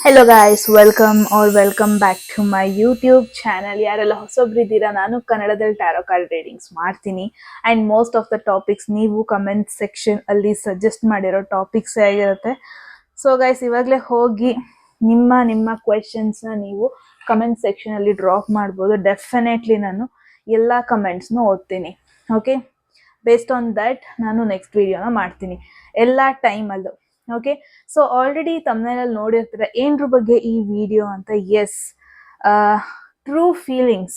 Hello guys, welcome back to my YouTube channel. ಯಾರೆಲ್ಲ ಹೊಸೊಬ್ರಿದ್ದೀರಾ, ನಾನು ಕನ್ನಡದಲ್ಲಿ ಟ್ಯಾರೋ ಕಾರ್ಡ್ ರೀಡಿಂಗ್ಸ್ ಮಾಡ್ತೀನಿ. And most of the topics ನೀವು ಕಮೆಂಟ್ ಸೆಕ್ಷನ್ ಅಲ್ಲಿ ಸಜೆಸ್ಟ್ ಮಾಡಿರೋ ಟಾಪಿಕ್ಸ್ ಆಗಿರುತ್ತೆ. ಸೊ ಗೈಸ್, ಇವಾಗಲೇ ಹೋಗಿ ನಿಮ್ಮ ಕ್ವೆಶನ್ಸ್ನ ನೀವು ಕಮೆಂಟ್ ಸೆಕ್ಷನಲ್ಲಿ ಡ್ರಾಪ್ ಮಾಡ್ಬೋದು. ಡೆಫಿನೆಟ್ಲಿ ನಾನು ಎಲ್ಲ ಕಮೆಂಟ್ಸ್ನು ಓದ್ತೀನಿ. ಓಕೆ, ಬೇಸ್ಡ್ ಆನ್ ದ್ಯಾಟ್ ನಾನು ನೆಕ್ಸ್ಟ್ ವಿಡಿಯೋನ ಮಾಡ್ತೀನಿ ಎಲ್ಲ ಟೈಮಲ್ಲೂ. ಓಕೆ, ಸೊ ಆಲ್ರೆಡಿ ತಮ್ಮನೇಲಿ ನೋಡಿರ್ತೀರ ಏನ್ರ ಬಗ್ಗೆ ಈ ವಿಡಿಯೋ ಅಂತ. ಎಸ್, ಟ್ರೂ ಫೀಲಿಂಗ್ಸ್,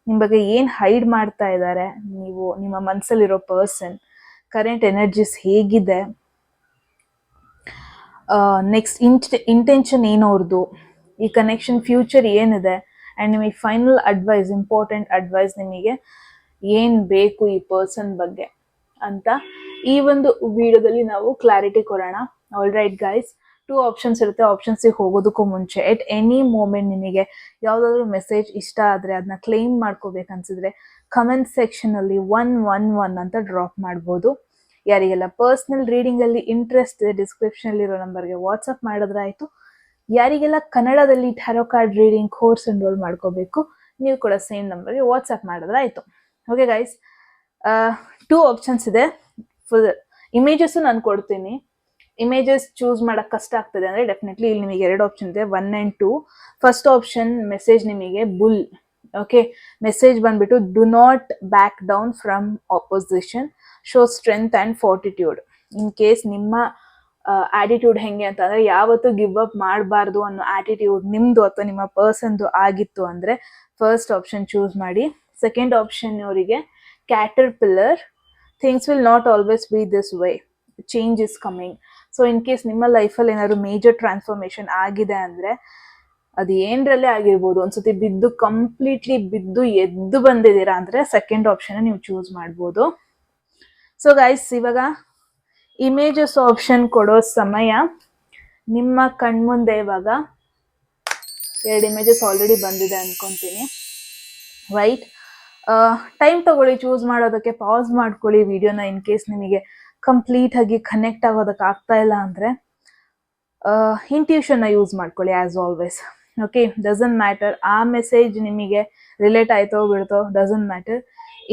ನಿಮ್ಮ ಬಗ್ಗೆ ಏನು ಹೈಡ್ ಮಾಡ್ತಾ ಇದ್ದಾರೆ ನೀವು, ನಿಮ್ಮ ಮನಸ್ಸಲ್ಲಿರೋ ಪರ್ಸನ್ ಕರೆಂಟ್ ಎನರ್ಜೀಸ್ ಹೇಗಿದೆ, ನೆಕ್ಸ್ಟ್ ಇಂಟೆನ್ಷನ್ ಏನು ಅವ್ರದ್ದು, ಈ ಕನೆಕ್ಷನ್ ಫ್ಯೂಚರ್ ಏನಿದೆ, ಆ್ಯಂಡ್ ನಿಮಗೆ ಫೈನಲ್ ಅಡ್ವೈಸ್, ಇಂಪಾರ್ಟೆಂಟ್ ಅಡ್ವೈಸ್ ನಿಮಗೆ ಏನು ಬೇಕು ಈ ಪರ್ಸನ್ ಬಗ್ಗೆ ಅಂತ ಈ ಒಂದು ವಿಡಿಯೋದಲ್ಲಿ ನಾವು ಕ್ಲಾರಿಟಿ ಕೊಡೋಣ. ಆಲ್ ರೈಟ್ ಗೈಸ್, 2 ಆಪ್ಷನ್ಸ್ ಇರುತ್ತೆ. ಆಪ್ಷನ್ಸಿಗೆ ಹೋಗೋದಕ್ಕೂ ಮುಂಚೆ ಎಟ್ ಎನಿ ಮೂಮೆಂಟ್ ನಿಮಗೆ ಯಾವುದಾದ್ರೂ ಮೆಸೇಜ್ ಇಷ್ಟ ಆದರೆ ಅದನ್ನ ಕ್ಲೈಮ್ ಮಾಡ್ಕೋಬೇಕನ್ಸಿದ್ರೆ ಕಮೆಂಟ್ ಸೆಕ್ಷನಲ್ಲಿ 111 ಅಂತ ಡ್ರಾಪ್ ಮಾಡ್ಬೋದು. ಯಾರಿಗೆಲ್ಲ ಪರ್ಸ್ನಲ್ ರೀಡಿಂಗಲ್ಲಿ ಇಂಟ್ರೆಸ್ಟ್ ಇದೆ, ಡಿಸ್ಕ್ರಿಪ್ಷನಲ್ಲಿರೋ ನಂಬರ್ಗೆ ವಾಟ್ಸಪ್ ಮಾಡಿದ್ರೆ ಆಯಿತು. ಯಾರಿಗೆಲ್ಲ ಕನ್ನಡದಲ್ಲಿ tarot card reading course enroll ಮಾಡ್ಕೋಬೇಕು, ನೀವು ಕೂಡ ಸೇಮ್ ನಂಬರ್ಗೆ ವಾಟ್ಸಪ್ ಮಾಡಿದ್ರೆ ಆಯಿತು. ಓಕೆ ಗೈಸ್, 2 ಆಪ್ಷನ್ಸ್ ಇದೆ. ಫುಲ್ ಇಮೇಜಸ್ಸು ನಾನು ಕೊಡ್ತೀನಿ. ಇಮೇಜಸ್ ಚೂಸ್ ಮಾಡೋಕ್ಕೆ ಕಷ್ಟ ಆಗ್ತದೆ ಅಂದರೆ ಡೆಫಿನೆಟ್ಲಿ ಇಲ್ಲಿ ನಿಮಗೆ 2 ಆಪ್ಷನ್ ಇದೆ, 1 and 2. ಫಸ್ಟ್ ಆಪ್ಷನ್ ಮೆಸೇಜ್ ನಿಮಗೆ ಬುಲ್. ಓಕೆ, ಮೆಸೇಜ್ ಬಂದ್ಬಿಟ್ಟು do not back down from opposition, show strength and fortitude. In case ನಿಮ್ಮ ಆಟಿಟ್ಯೂಡ್ ಹೆಂಗೆ ಅಂತಂದರೆ ಯಾವತ್ತೂ ಗಿವ್ ಅಪ್ ಮಾಡಬಾರ್ದು ಅನ್ನೋ ಆಟಿಟ್ಯೂಡ್ ನಿಮ್ಮದು ಅಥವಾ ನಿಮ್ಮ ಪರ್ಸನ್ದು ಆಗಿತ್ತು ಅಂದರೆ ಫಸ್ಟ್ ಆಪ್ಷನ್ ಚೂಸ್ ಮಾಡಿ. ಸೆಕೆಂಡ್ ಆಪ್ಷನ್ ಅವರಿಗೆ caterpillar, things will not always B this way, change is coming. So in case ನಿಮ್ಮ ಲೈಫಲ್ಲಿ ಏನಾದ್ರು ಮೇಜರ್ ಟ್ರಾನ್ಸ್ಫಾರ್ಮೇಷನ್ ಆಗಿದೆ ಅಂದರೆ ಅದು ಏನರಲ್ಲೇ ಆಗಿರ್ಬೋದು, ಒಂದ್ಸತಿ ಕಂಪ್ಲೀಟ್ಲಿ ಬಿದ್ದು ಎದ್ದು ಬಂದಿದ್ದೀರಾ ಅಂದರೆ ಸೆಕೆಂಡ್ ಆಪ್ಷನ್ ನೀವು ಚೂಸ್ ಮಾಡ್ಬೋದು. ಸೊ ಗೈಸ್, ಇವಾಗ ಇಮೇಜಸ್ ಆಪ್ಷನ್ ಕೊಡೋ ಸಮಯ. ನಿಮ್ಮ ಕಣ್ಮುಂದೆ ಇವಾಗ 2 ಇಮೇಜಸ್ ಆಲ್ರೆಡಿ ಬಂದಿದೆ ಅನ್ಕೊಂತೀನಿ. ರೈಟ್, ಟೈಮ್ ತಗೊಳ್ಳಿ ಚೂಸ್ ಮಾಡೋದಕ್ಕೆ, ಪಾಸ್ ಮಾಡ್ಕೊಳ್ಳಿ ವಿಡಿಯೋನ. ಇನ್ ಕೇಸ್ ನಿಮಗೆ ಕಂಪ್ಲೀಟ್ ಆಗಿ ಕನೆಕ್ಟ್ ಆಗೋದಕ್ಕೆ ಆಗ್ತಾ ಇಲ್ಲ ಅಂದರೆ ಇಂಟ್ಯೂಷನ್ನ ಯೂಸ್ ಮಾಡ್ಕೊಳ್ಳಿ as always. Okay, doesn't matter ಆ ಮೆಸೇಜ್ ನಿಮಗೆ ರಿಲೇಟ್ ಆಯ್ತೋ ಬಿಡ್ತೋ, ಡಸಂಟ್ ಮ್ಯಾಟರ್.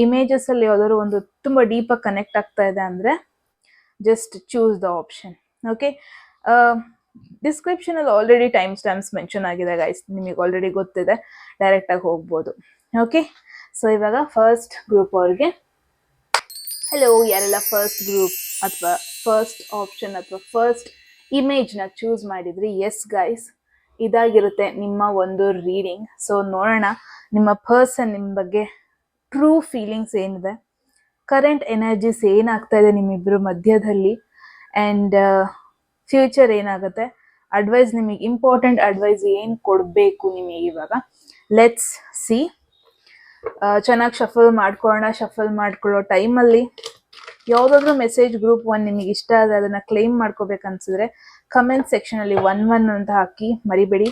ಇಮೇಜಸ್ಸಲ್ಲಿ ಯಾವ್ದಾದ್ರು ಒಂದು ತುಂಬ ಡೀಪಾಗಿ ಕನೆಕ್ಟ್ ಆಗ್ತಾ ಇದೆ ಅಂದರೆ just choose the option. Okay, ಡಿಸ್ಕ್ರಿಪ್ಷನಲ್ಲಿ ಆಲ್ರೆಡಿ ಟೈಮ್ ಸ್ಟ್ಯಾಂಪ್ಸ್ ಮೆನ್ಷನ್ ಆಗಿದೆ ಗೈಸ್, ನಿಮಗೆ ಆಲ್ರೆಡಿ ಗೊತ್ತಿದೆ, ಡೈರೆಕ್ಟಾಗಿ ಹೋಗ್ಬೋದು. ಓಕೆ, ಸೊ ಇವಾಗ ಫಸ್ಟ್ ಗ್ರೂಪ್ ಅವ್ರಿಗೆ ಹೆಲೋ. ಯಾರೆಲ್ಲ ಫಸ್ಟ್ ಗ್ರೂಪ್ ಅಥವಾ ಫಸ್ಟ್ ಆಪ್ಷನ್ ಅಥವಾ ಫಸ್ಟ್ ಇಮೇಜ್ನ ಚೂಸ್ ಮಾಡಿದ್ರಿ, ಎಸ್ ಗೈಸ್, ಇದಾಗಿರುತ್ತೆ ನಿಮ್ಮ ಒಂದು ರೀಡಿಂಗ್. ಸೊ ನೋಡೋಣ ನಿಮ್ಮ ಪರ್ಸನ್ ನಿಮ್ಮ ಬಗ್ಗೆ ಟ್ರೂ ಫೀಲಿಂಗ್ಸ್ ಏನಿದೆ, ಕರೆಂಟ್ ಎನರ್ಜೀಸ್ ಏನಾಗ್ತಾ ಇದೆ ನಿಮ್ಮಿಬ್ಬರು ಮಧ್ಯದಲ್ಲಿ, ಆ್ಯಂಡ್ ಫ್ಯೂಚರ್ ಏನಾಗುತ್ತೆ, ಅಡ್ವೈಸ್ ನಿಮಗೆ ಇಂಪಾರ್ಟೆಂಟ್ ಅಡ್ವೈಸ್ ಏನು ಕೊಡಬೇಕು ನಿಮಗೆ ಇವಾಗ. Let's see. ಚೆನ್ನಾಗಿ ಶಫಲ್ ಮಾಡ್ಕೊಳ್ಳೋಣ. ಶಫಲ್ ಮಾಡ್ಕೊಳ್ಳೋ ಟೈಮಲ್ಲಿ ಯಾವುದಾದ್ರೂ ಮೆಸೇಜ್ ಗ್ರೂಪ್ 1 ನಿಮಗೆ ಇಷ್ಟ ಆದರೆ ಅದನ್ನು ಕ್ಲೈಮ್ ಮಾಡ್ಕೋಬೇಕನ್ಸಿದ್ರೆ ಕಮೆಂಟ್ ಸೆಕ್ಷನಲ್ಲಿ 11 ಅಂತ ಹಾಕಿ ಮರಿಬೇಡಿ.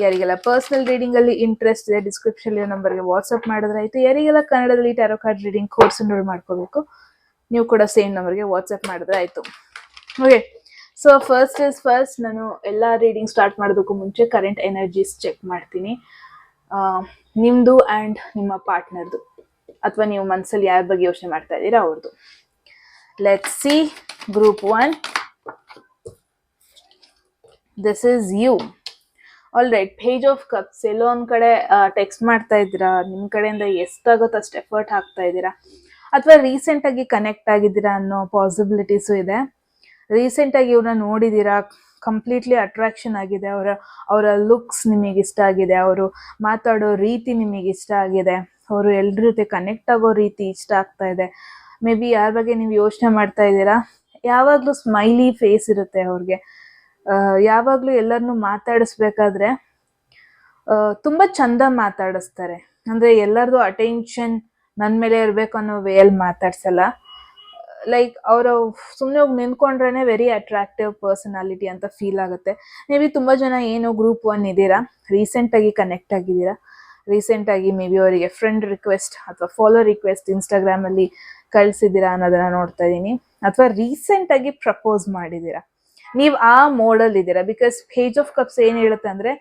ಯಾರಿಗೆಲ್ಲ ಪರ್ಸ್ನಲ್ ರೀಡಿಂಗಲ್ಲಿ ಇಂಟ್ರೆಸ್ಟ್ ಇದೆ, ಡಿಸ್ಕ್ರಿಪ್ಷನ್ ನಂಬರ್ಗೆ ವಾಟ್ಸಪ್ ಮಾಡಿದ್ರೆ ಆಯಿತು. ಯಾರಿಗೆಲ್ಲ ಕನ್ನಡದಲ್ಲಿ tarot card reading course enroll ಮಾಡ್ಕೋಬೇಕು, ನೀವು ಕೂಡ ಸೇಮ್ ನಂಬರ್ಗೆ ವಾಟ್ಸಪ್ ಮಾಡಿದ್ರೆ ಆಯಿತು. Okay, so first is first, ನಾನು ಎಲ್ಲ ರೀಡಿಂಗ್ ಸ್ಟಾರ್ಟ್ ಮಾಡೋದಕ್ಕೂ ಮುಂಚೆ ಕರೆಂಟ್ ಎನರ್ಜೀಸ್ ಚೆಕ್ ಮಾಡ್ತೀನಿ. ನಿಮ್ಮದು ಆ್ಯಂಡ್ ನಿಮ್ಮ ಪಾರ್ಟ್ನರ್ದು, ಅಥವಾ ನೀವು ಮನಸ್ಸಲ್ಲಿ ಯಾರ ಬಗ್ಗೆ ಯೋಚನೆ ಮಾಡ್ತಾ ಇದ್ದೀರಾ ಅವ್ರದ್ದು. Let's see group 1. This is you. All right, page of cups. ಎಲ್ಲೋ ಒಂದು ಕಡೆ ಟೆಕ್ಸ್ಟ್ ಮಾಡ್ತಾ ಇದ್ದೀರಾ, ನಿಮ್ಮ ಕಡೆಯಿಂದ ಎಷ್ಟಾಗುತ್ತೋ ಅಷ್ಟು ಎಫರ್ಟ್ ಹಾಕ್ತಾ ಇದ್ದೀರಾ, ಅಥವಾ ರೀಸೆಂಟಾಗಿ ಕನೆಕ್ಟ್ ಆಗಿದ್ದೀರಾ ಅನ್ನೋ ಪಾಸಿಬಿಲಿಟೀಸು ಇದೆ. ರೀಸೆಂಟಾಗಿ ಇವ್ರನ್ನ ನೋಡಿದ್ದೀರಾ, ಕಂಪ್ಲೀಟ್ಲಿ ಅಟ್ರಾಕ್ಷನ್ ಆಗಿದೆ, ಅವರ ಲುಕ್ಸ್ ನಿಮಗೆ ಇಷ್ಟ ಆಗಿದೆ, ಅವರು ಮಾತಾಡೋ ರೀತಿ ನಿಮಗೆ ಇಷ್ಟ ಆಗಿದೆ, ಅವರು ಎಲ್ಲರ ಜೊತೆ ಕನೆಕ್ಟ್ ಆಗೋ ರೀತಿ ಇಷ್ಟ ಆಗ್ತಾ ಇದೆ. ಮೇ ಬಿ ಯಾರ ಬಗ್ಗೆ ನೀವು ಯೋಚನೆ ಮಾಡ್ತಾ ಇದ್ದೀರಾ, ಯಾವಾಗಲೂ ಸ್ಮೈಲಿ ಫೇಸ್ ಇರುತ್ತೆ ಅವ್ರಿಗೆ, ಯಾವಾಗಲೂ ಎಲ್ಲರನ್ನೂ ಮಾತಾಡಿಸ್ಬೇಕಾದ್ರೆ ತುಂಬ ಚಂದ ಮಾತಾಡಿಸ್ತಾರೆ. ಅಂದರೆ ಎಲ್ಲರದು ಅಟೆನ್ಷನ್ ನನ್ನ ಮೇಲೆ ಇರಬೇಕು ಅನ್ನೋ ವೇಯಲ್ಲಿ ಮಾತಾಡ್ಸಲ್ಲ. ಲೈಕ್ ಅವರು ಸುಮ್ಮನೆ ಹೋಗಿ ನಿಂತ್ಕೊಂಡ್ರೆ ವೆರಿ ಅಟ್ರಾಕ್ಟಿವ್ ಪರ್ಸನಾಲಿಟಿ ಅಂತ ಫೀಲ್ ಆಗುತ್ತೆ. ಮೇ ಬಿ ತುಂಬ ಜನ ಏನೋ ಗ್ರೂಪ್ 1 ಇದ್ದೀರಾ, ರೀಸೆಂಟಾಗಿ ಕನೆಕ್ಟ್ ಆಗಿದ್ದೀರಾ, ರೀಸೆಂಟಾಗಿ ಮೇ ಬಿ ಅವರಿಗೆ ಫ್ರೆಂಡ್ ರಿಕ್ವೆಸ್ಟ್ ಅಥವಾ ಫಾಲೋ ರಿಕ್ವೆಸ್ಟ್ ಇನ್ಸ್ಟಾಗ್ರಾಮಲ್ಲಿ ಕಳಿಸಿದ್ದೀರಾ ಅನ್ನೋದನ್ನು ನೋಡ್ತಾ ಇದ್ದೀನಿ, ಅಥವಾ ರೀಸೆಂಟಾಗಿ ಪ್ರಪೋಸ್ ಮಾಡಿದ್ದೀರಾ. ನೀವು ಆ ಮೋಡಲ್ಲಿ ಇದ್ದೀರಾ. ಬಿಕಾಸ್ ಪೇಜ್ ಆಫ್ ಕಪ್ಸ್ ಏನ್ ಹೇಳುತ್ತೆ ಅಂದ್ರೆ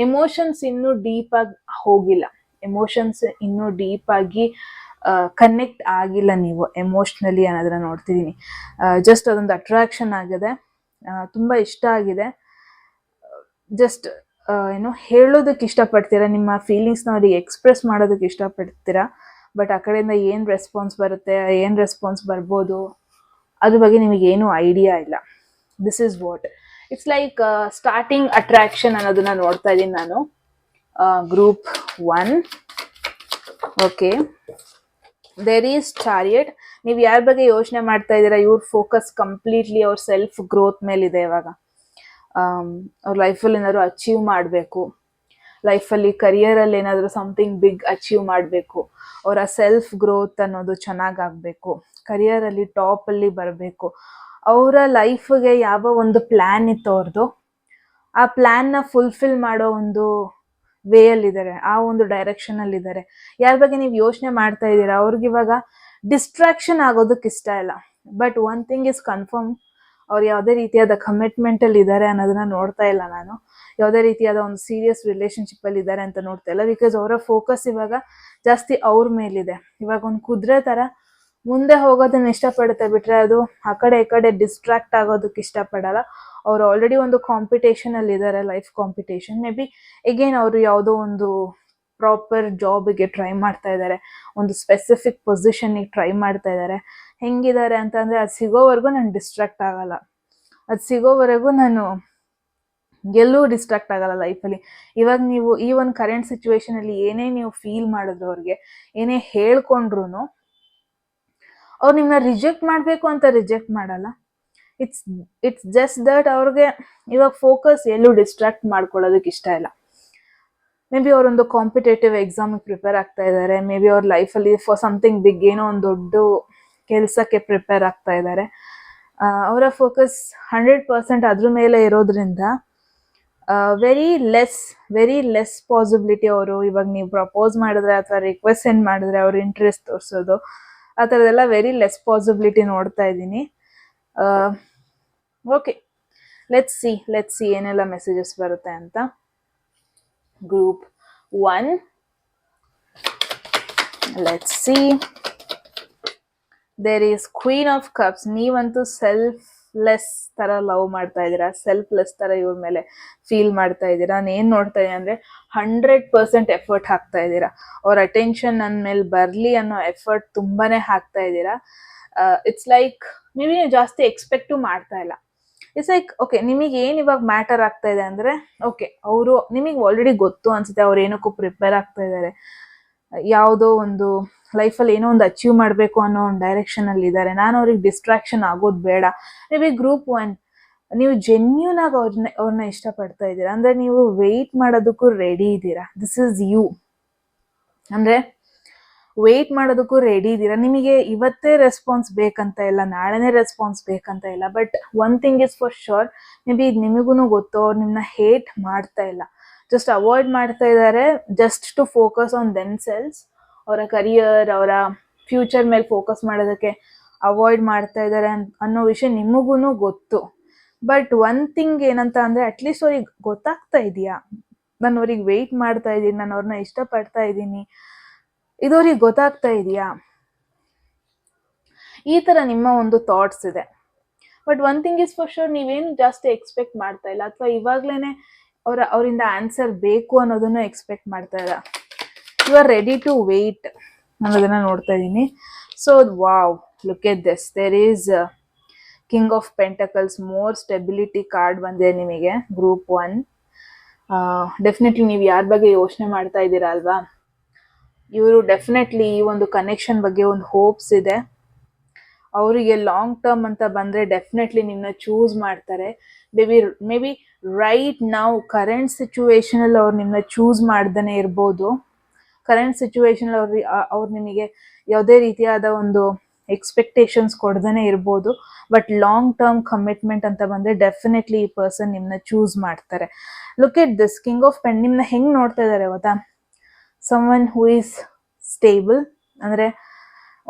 ಎಮೋಷನ್ಸ್ ಇನ್ನೂ ಡೀಪ್ ಆಗಿ ಹೋಗಿಲ್ಲ, ಎಮೋಷನ್ಸ್ ಇನ್ನೂ ಡೀಪ್ ಆಗಿ ಕನೆಕ್ಟ್ ಆಗಿಲ್ಲ ನೀವು ಎಮೋಷ್ನಲಿ ಅನ್ನೋದನ್ನ ನೋಡ್ತಿದೀನಿ. ಜಸ್ಟ್ ಅದೊಂದು ಅಟ್ರಾಕ್ಷನ್ ಆಗಿದೆ, ತುಂಬಾ ಇಷ್ಟ ಆಗಿದೆ. ಜಸ್ಟ್ ಏನೋ ಹೇಳೋದಕ್ಕೆ ಇಷ್ಟಪಡ್ತೀರಾ, ನಿಮ್ಮ ಫೀಲಿಂಗ್ಸ್ನ ಅವ್ರಿಗೆ ಎಕ್ಸ್ಪ್ರೆಸ್ ಮಾಡೋದಕ್ಕೆ ಇಷ್ಟಪಡ್ತೀರಾ. ಬಟ್ ಆ ಕಡೆಯಿಂದ ಏನು ರೆಸ್ಪಾನ್ಸ್ ಬರುತ್ತೆ, ಏನು ರೆಸ್ಪಾನ್ಸ್ ಬರ್ಬೋದು ಅದ್ರ ಬಗ್ಗೆ ನಿಮಗೆ ಏನು ಐಡಿಯಾ ಇಲ್ಲ. This is what it's like starting attraction ಅನ್ನೋದನ್ನ ನೋಡ್ತಾ ಇದ್ದೀನಿ ನಾನು. Group 1. Okay, there is chariot. ನೀವು ಯಾರ ಬಗ್ಗೆ ಯೋಚನೆ ಮಾಡ್ತಾ ಇದ್ದೀರಾ, ಇವ್ರ ಫೋಕಸ್ ಕಂಪ್ಲೀಟ್ಲಿ ಅವ್ರ ಸೆಲ್ಫ್ ಗ್ರೋತ್ ಮೇಲಿದೆ ಇವಾಗ. ಅವ್ರ ಲೈಫಲ್ಲಿ ಏನಾದ್ರು ಅಚೀವ್ ಮಾಡಬೇಕು, ಲೈಫಲ್ಲಿ ಕರಿಯರಲ್ಲಿ ಏನಾದರೂ ಸಮಥಿಂಗ್ ಬಿಗ್ ಅಚೀವ್ ಮಾಡಬೇಕು, ಅವರ ಸೆಲ್ಫ್ ಗ್ರೋತ್ ಅನ್ನೋದು ಚೆನ್ನಾಗಾಗಬೇಕು, ಕರಿಯರಲ್ಲಿ ಟಾಪಲ್ಲಿ ಬರಬೇಕು. ಅವರ ಲೈಫ್ಗೆ ಯಾವ ಒಂದು ಪ್ಲ್ಯಾನ್ ಇತ್ತು ಅವ್ರದ್ದು, ಆ ಪ್ಲ್ಯಾನ್ನ ಫುಲ್ಫಿಲ್ ಮಾಡೋ ಒಂದು ವೇಯಲ್ಲಿದ್ದಾರೆ, ಆ ಒಂದು ಡೈರೆಕ್ಷನಲ್ಲಿದ್ದಾರೆ. ಯಾರ ಬಗ್ಗೆ ನೀವು ಯೋಚನೆ ಮಾಡ್ತಾ ಇದ್ದೀರಾ ಅವ್ರಿಗೆ ಇವಾಗ ಡಿಸ್ಟ್ರಾಕ್ಷನ್ ಆಗೋದಕ್ಕೆ ಇಷ್ಟ ಇಲ್ಲ. But one thing is confirm, ಅವ್ರು ಯಾವುದೇ ರೀತಿಯಾದ ಕಮಿಟ್ಮೆಂಟಲ್ಲಿ ಇದ್ದಾರೆ ಅನ್ನೋದನ್ನ ನೋಡ್ತಾ ಇಲ್ಲ ನಾನು. ಯಾವುದೇ ರೀತಿಯಾದ ಒಂದು ಸೀರಿಯಸ್ ರಿಲೇಶನ್ಶಿಪ್ಪಲ್ಲಿ ಇದ್ದಾರೆ ಅಂತ ನೋಡ್ತಾ ಇಲ್ಲ. ಬಿಕಾಸ್ ಅವರ ಫೋಕಸ್ ಇವಾಗ ಜಾಸ್ತಿ ಅವ್ರ ಮೇಲಿದೆ. ಇವಾಗ ಒಂದು ಕುದುರೆ ಥರ ಮುಂದೆ ಹೋಗೋದನ್ನ ಇಷ್ಟಪಡುತ್ತೆ, ಬಿಟ್ರೆ ಅದು ಆ ಕಡೆ ಈ ಕಡೆ ಡಿಸ್ಟ್ರಾಕ್ಟ್ ಆಗೋದಕ್ಕೆ ಇಷ್ಟಪಡಲ್ಲ. ಅವ್ರು ಆಲ್ರೆಡಿ ಒಂದು ಕಾಂಪಿಟೇಷನಲ್ಲಿ ಇದ್ದಾರೆ, life competition. May be again ಅವರು ಯಾವುದೋ ಒಂದು ಪ್ರಾಪರ್ ಜಾಬಿಗೆ ಟ್ರೈ ಮಾಡ್ತಾ ಇದ್ದಾರೆ, ಒಂದು ಸ್ಪೆಸಿಫಿಕ್ ಪೊಸಿಷನ್ನಿಗೆ ಟ್ರೈ ಮಾಡ್ತಾ ಇದ್ದಾರೆ. ಹೆಂಗಿದ್ದಾರೆ ಅಂತಂದರೆ ಅದು ಸಿಗೋವರೆಗೂ ನಾನು ಡಿಸ್ಟ್ರಾಕ್ಟ್ ಆಗಲ್ಲ, ಅದು ಸಿಗೋವರೆಗೂ ನಾನು ಎಲ್ಲೂ ಡಿಸ್ಟ್ರಾಕ್ಟ್ ಆಗಲ್ಲ ಲೈಫಲ್ಲಿ. ಇವಾಗ ನೀವು ಈ ಒಂದು ಕರೆಂಟ್ ಸಿಚುವೇಶನಲ್ಲಿ ಏನೇ ನೀವು ಫೀಲ್ ಮಾಡಿದ್ರು, ಅವ್ರಿಗೆ ಏನೇ ಹೇಳ್ಕೊಂಡ್ರು ಅವ್ರು ನಿಮ್ಮನ್ನ ರಿಜೆಕ್ಟ್ ಮಾಡಬೇಕು ಅಂತ ರಿಜೆಕ್ಟ್ ಮಾಡಲ್ಲ. ಇಟ್ಸ್ ಜಸ್ಟ್ ದಟ್ ಅವ್ರಿಗೆ ಇವಾಗ ಫೋಕಸ್ ಎಲ್ಲೂ ಡಿಸ್ಟ್ರಾಕ್ಟ್ ಮಾಡ್ಕೊಳ್ಳೋದಕ್ಕೆ ಇಷ್ಟ ಇಲ್ಲ. ಮೇ ಬಿ ಅವರೊಂದು ಕಾಂಪಿಟೇಟಿವ್ ಎಕ್ಸಾಮಿಗೆ ಪ್ರಿಪೇರ್ ಆಗ್ತಾ ಇದ್ದಾರೆ, ಮೇ ಬಿ ಅವ್ರ ಲೈಫಲ್ಲಿ ಫಾರ್ ಸಮಥಿಂಗ್ ಬಿಗ್, ಏನೋ ಒಂದು ದೊಡ್ಡ ಕೆಲಸಕ್ಕೆ ಪ್ರಿಪೇರ್ ಆಗ್ತಾ ಇದ್ದಾರೆ. ಅವರ ಫೋಕಸ್ 100% ಅದ್ರ ಮೇಲೆ ಇರೋದ್ರಿಂದ ವೆರಿ ಲೆಸ್ ಪಾಸಿಬಿಲಿಟಿ ಅವರು ಇವಾಗ ನೀವು ಪ್ರಪೋಸ್ ಮಾಡಿದ್ರೆ ಅಥವಾ ರಿಕ್ವೆಸ್ಟ್ ಸೆಂಡ್ ಮಾಡಿದ್ರೆ ಅವ್ರ ಇಂಟ್ರೆಸ್ಟ್ ತೋರಿಸೋದು, ಆ ಥರದ್ದೆಲ್ಲ ವೆರಿ ಲೆಸ್ ಪಾಸಿಬಿಲಿಟಿ ನೋಡ್ತಾ ಇದ್ದೀನಿ. ಓಕೆ, ಲೆಟ್ಸ್ ಸಿ ಏನೆಲ್ಲ ಮೆಸೇಜಸ್ ಬರುತ್ತೆ ಅಂತ. Group 1, let's see. There is queen of cups. ನೀವಂತೂ ಸೆಲ್ಫ್ಲೆಸ್ ಥರ ಲವ್ ಮಾಡ್ತಾ ಇದ್ದೀರಾ, ಸೆಲ್ಫ್ಲೆಸ್ ಥರ ಇವ್ರ ಮೇಲೆ ಫೀಲ್ ಮಾಡ್ತಾ ಇದ್ದೀರಾ. ನಾನು ಏನು ನೋಡ್ತಾ ಇದ್ದೀನಿ ಅಂದರೆ 100% ಎಫರ್ಟ್ ಹಾಕ್ತಾ ಇದ್ದೀರಾ. ಅವ್ರ ಅಟೆನ್ಷನ್ ನನ್ನ ಮೇಲೆ ಬರಲಿ ಅನ್ನೋ ಎಫರ್ಟ್ ತುಂಬಾ ಹಾಕ್ತಾ ಇದ್ದೀರಾ. ಇಟ್ಸ್ ಲೈಕ್ ಮೇ ಬಿ ನೀವು ಜಾಸ್ತಿ ಎಕ್ಸ್ಪೆಕ್ಟು ಮಾಡ್ತಾ ಇಲ್ಲ. ಇಟ್ಸ್ ಲೈಕ್ ಓಕೆ, ನಿಮಗೆ ಏನು ಇವಾಗ ಮ್ಯಾಟರ್ ಆಗ್ತಾ ಇದೆ ಅಂದರೆ, ಓಕೆ ಅವರು ನಿಮಗೆ ಆಲ್ರೆಡಿ ಗೊತ್ತು ಅನ್ಸುತ್ತೆ ಅವ್ರು ಏನಕ್ಕೂ ಪ್ರಿಪೇರ್ ಆಗ್ತಾ ಇದ್ದಾರೆ, ಯಾವುದೋ ಒಂದು ಲೈಫಲ್ಲಿ ಏನೋ ಒಂದು ಅಚೀವ್ ಮಾಡಬೇಕು ಅನ್ನೋ ಒಂದು ಡೈರೆಕ್ಷನಲ್ಲಿ ಇದ್ದಾರೆ. ನಾನು ಅವ್ರಿಗೆ ಡಿಸ್ಟ್ರಾಕ್ಷನ್ ಆಗೋದು ಬೇಡ. ಮೇ ಬಿ ಗ್ರೂಪ್ 1 ನೀವು ಜೆನ್ಯೂನ್ ಆಗಿ ಅವ್ರನ್ನ ಇಷ್ಟಪಡ್ತಾ ಇದ್ದೀರಾ, ಅಂದರೆ ನೀವು ವೆಯ್ಟ್ ಮಾಡೋದಕ್ಕೂ ರೆಡಿ ಇದ್ದೀರಾ. ದಿಸ್ ಇಸ್ ಯು, ಅಂದರೆ ವೆಯ್ಟ್ ಮಾಡೋದಕ್ಕೂ ರೆಡಿ ಇದ್ದೀರಾ. ನಿಮಗೆ ಇವತ್ತೇ ರೆಸ್ಪಾನ್ಸ್ ಬೇಕಂತ ಇಲ್ಲ, ನಾಳೆನೇ ರೆಸ್ಪಾನ್ಸ್ ಬೇಕಂತ ಇಲ್ಲ. But one thing is for sure, may be ನಿಮಗೂ ಗೊತ್ತು ಅವ್ರು ನಿಮ್ಮನ್ನ ಹೇಟ್ ಮಾಡ್ತಾ ಇಲ್ಲ, ಜಸ್ಟ್ ಅವಾಯ್ಡ್ ಮಾಡ್ತಾ ಇದ್ದಾರೆ, just to focus on themselves. ಅವರ ಕರಿಯರ್, ಅವರ ಫ್ಯೂಚರ್ ಮೇಲೆ ಫೋಕಸ್ ಮಾಡೋದಕ್ಕೆ ಅವಾಯ್ಡ್ ಮಾಡ್ತಾ ಇದ್ದಾರೆ ಅನ್ನೋ ವಿಷಯ ನಿಮಗೂ ಗೊತ್ತು. ಬಟ್ ಒನ್ ಥಿಂಗ್ ಏನಂತ ಅಂದರೆ, ಅಟ್ಲೀಸ್ಟ್ ಅವ್ರಿಗೆ ಗೊತ್ತಾಗ್ತಾ ಇದೆಯಾ, ನಾನು ಅವ್ರಿಗೆ ವೆಯ್ಟ್ ಮಾಡ್ತಾ ಇದ್ದೀನಿ, ನಾನು ಅವ್ರನ್ನ ಇಷ್ಟಪಡ್ತಾ ಇದ್ದೀನಿ, ಇದು ಅವ್ರಿಗೆ ಗೊತ್ತಾಗ್ತಾ ಇದೆಯಾ, ಈ ಥರ ನಿಮ್ಮ ಒಂದು ಥಾಟ್ಸ್ ಇದೆ. But one thing is for sure, ನೀವೇನು ಜಾಸ್ತಿ ಎಕ್ಸ್ಪೆಕ್ಟ್ ಮಾಡ್ತಾ ಇಲ್ಲ, ಅಥವಾ ಇವಾಗಲೇ ಅವರಿಂದ ಆನ್ಸರ್ ಬೇಕು ಅನ್ನೋದನ್ನು ಎಕ್ಸ್ಪೆಕ್ಟ್ ಮಾಡ್ತಾ ಇಲ್ಲ. You are ready to wait ಅನ್ನೋದನ್ನು ನೋಡ್ತಾ ಇದ್ದೀನಿ. So wow, look at this. There is king of pentacles, more stability card ಬಂದಿದೆ ನಿಮಗೆ ಗ್ರೂಪ್ 1. ಡೆಫಿನೆಟ್ಲಿ ನೀವು ಯಾರ ಬಗ್ಗೆ ಯೋಚನೆ ಮಾಡ್ತಾ ಇದ್ದೀರಾ ಅಲ್ವಾ, ಇವರು ಡೆಫಿನೆಟ್ಲಿ ಈ ಒಂದು ಕನೆಕ್ಷನ್ ಬಗ್ಗೆ ಒಂದು ಹೋಪ್ಸ್ ಇದೆ. ಅವರಿಗೆ ಲಾಂಗ್ ಟರ್ಮ್ ಅಂತ ಬಂದರೆ ಡೆಫಿನೆಟ್ಲಿ ನಿಮ್ಮನ್ನ ಚೂಸ್ ಮಾಡ್ತಾರೆ. ಮೇ ಬಿ ರೈಟ್ ನಾವು ಕರೆಂಟ್ ಸಿಚುವೇಶನಲ್ಲಿ ಅವ್ರು ನಿಮ್ಮನ್ನ ಚೂಸ್ ಮಾಡ್ದೇ ಇರ್ಬೋದು. ಕರೆಂಟ್ ಸಿಚುವೇಶನಲ್ಲಿ ಅವ್ರು ನಿಮಗೆ ಯಾವುದೇ ರೀತಿಯಾದ ಒಂದು ಎಕ್ಸ್ಪೆಕ್ಟೇಷನ್ಸ್ ಕೊಡ್ದೇ ಇರ್ಬೋದು. ಬಟ್ ಲಾಂಗ್ ಟರ್ಮ್ ಕಮಿಟ್ಮೆಂಟ್ ಅಂತ ಬಂದರೆ ಡೆಫಿನೆಟ್ಲಿ ಈ ಪರ್ಸನ್ ನಿಮ್ಮನ್ನ ಚೂಸ್ ಮಾಡ್ತಾರೆ. Look at this, king of pen ನಿಮ್ಮನ್ನ ಹೆಂಗೆ ನೋಡ್ತಾ ಇದ್ದಾರೆ ಗೊತ್ತಾ, ಸಮ್ವನ್ ಹೂ ಈಸ್ ಸ್ಟೇಬಲ್, ಅಂದರೆ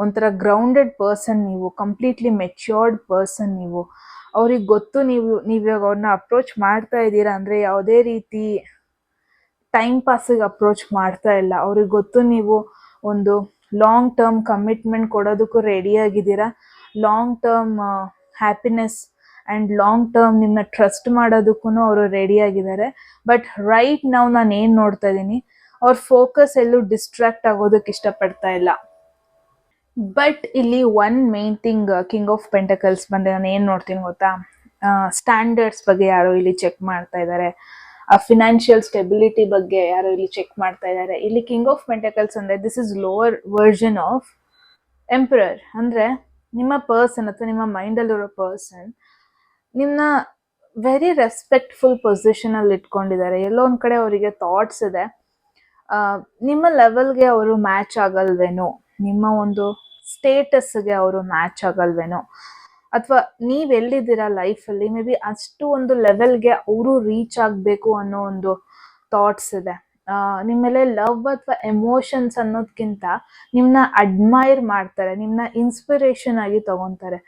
ಒಂಥರ ಗ್ರೌಂಡೆಡ್ ಪರ್ಸನ್ ನೀವು, ಕಂಪ್ಲೀಟ್ಲಿ ಮೆಚ್ಯೂರ್ಡ್ ಪರ್ಸನ್ ನೀವು. ಅವ್ರಿಗೆ ಗೊತ್ತು ನೀವಿವಾಗ ಅವ್ರನ್ನ ಅಪ್ರೋಚ್ ಮಾಡ್ತಾ ಇದ್ದೀರಾ ಅಂದರೆ ಯಾವುದೇ ರೀತಿ ಟೈಮ್ ಪಾಸಿಗೆ ಅಪ್ರೋಚ್ ಮಾಡ್ತಾ ಇಲ್ಲ. ಅವ್ರಿಗೆ ಗೊತ್ತು ನೀವು ಒಂದು ಲಾಂಗ್ ಟರ್ಮ್ ಕಮಿಟ್ಮೆಂಟ್ ಕೊಡೋದಕ್ಕೂ ರೆಡಿ ಆಗಿದ್ದೀರಾ, long term happiness and long term ನಿಮ್ಮನ್ನ ಟ್ರಸ್ಟ್ ಮಾಡೋದಕ್ಕೂ ಅವರು ರೆಡಿ ಆಗಿದ್ದಾರೆ. ಬಟ್ ರೈಟ್ ನಾವು ನಾನು ಏನು ನೋಡ್ತಾ ಇದ್ದೀನಿ, ಅವ್ರ ಫೋಕಸ್ ಎಲ್ಲೂ ಡಿಸ್ಟ್ರಾಕ್ಟ್ ಆಗೋದಕ್ಕೆ ಇಷ್ಟಪಡ್ತಾ ಇಲ್ಲ. ಬಟ್ ಇಲ್ಲಿ one main thing, king of pentacles ಬಂದರೆ ನಾನು ಏನು ನೋಡ್ತೀನಿ ಗೊತ್ತಾ, ಸ್ಟ್ಯಾಂಡರ್ಡ್ಸ್ ಬಗ್ಗೆ ಯಾರೋ ಇಲ್ಲಿ ಚೆಕ್ ಮಾಡ್ತಾ ಇದ್ದಾರೆ, ಫಿನಾನ್ಷಿಯಲ್ ಸ್ಟೆಬಿಲಿಟಿ ಬಗ್ಗೆ ಯಾರೋ ಇಲ್ಲಿ ಚೆಕ್ ಮಾಡ್ತಾ ಇದ್ದಾರೆ. ಇಲ್ಲಿ ಕಿಂಗ್ ಆಫ್ ಪೆಂಟಕಲ್ಸ್ ಅಂದರೆ this is lower version of emperor. ಅಂದರೆ ನಿಮ್ಮ ಪರ್ಸನ್ ಅಥವಾ ನಿಮ್ಮ ಮೈಂಡಲ್ಲಿರೋ ಪರ್ಸನ್ ನಿಮ್ಮನ್ನ ವೆರಿ ರೆಸ್ಪೆಕ್ಟ್ಫುಲ್ ಪೊಸಿಷನಲ್ಲಿ ಇಟ್ಕೊಂಡಿದ್ದಾರೆ. ಎಲ್ಲೋ ಒಂದು ಕಡೆ ಅವರಿಗೆ ಥಾಟ್ಸ್ ಇದೆ, ನಿಮ್ಮ ಲೆವೆಲ್ಗೆ ಅವರು ಮ್ಯಾಚ್ ಆಗಲ್ವೇನೋ, ನಿಮ್ಮ ಒಂದು ಸ್ಟೇಟಸ್ಗೆ ಅವರು ಮ್ಯಾಚ್ ಆಗಲ್ವೇನೋ, ಅಥವಾ ನೀವೆಲ್ಲಿದ್ದೀರಾ ಲೈಫಲ್ಲಿ ಮೇ ಬಿ ಅಷ್ಟು ಒಂದು ಲೆವೆಲ್ಗೆ ಅವರು ರೀಚ್ ಆಗಬೇಕು ಅನ್ನೋ ಒಂದು ಥಾಟ್ಸ್ ಇದೆ. ನಿಮ್ಮ ಮೇಲೆ ಲವ್ ಅಥವಾ ಎಮೋಷನ್ಸ್ ಅನ್ನೋದಕ್ಕಿಂತ ನಿಮ್ಮನ್ನ ಅಡ್ಮೈರ್ ಮಾಡ್ತಾರೆ, ನಿಮ್ಮನ್ನ ಇನ್ಸ್ಪಿರೇಷನ್ ಆಗಿ ತಗೊತಾರೆ.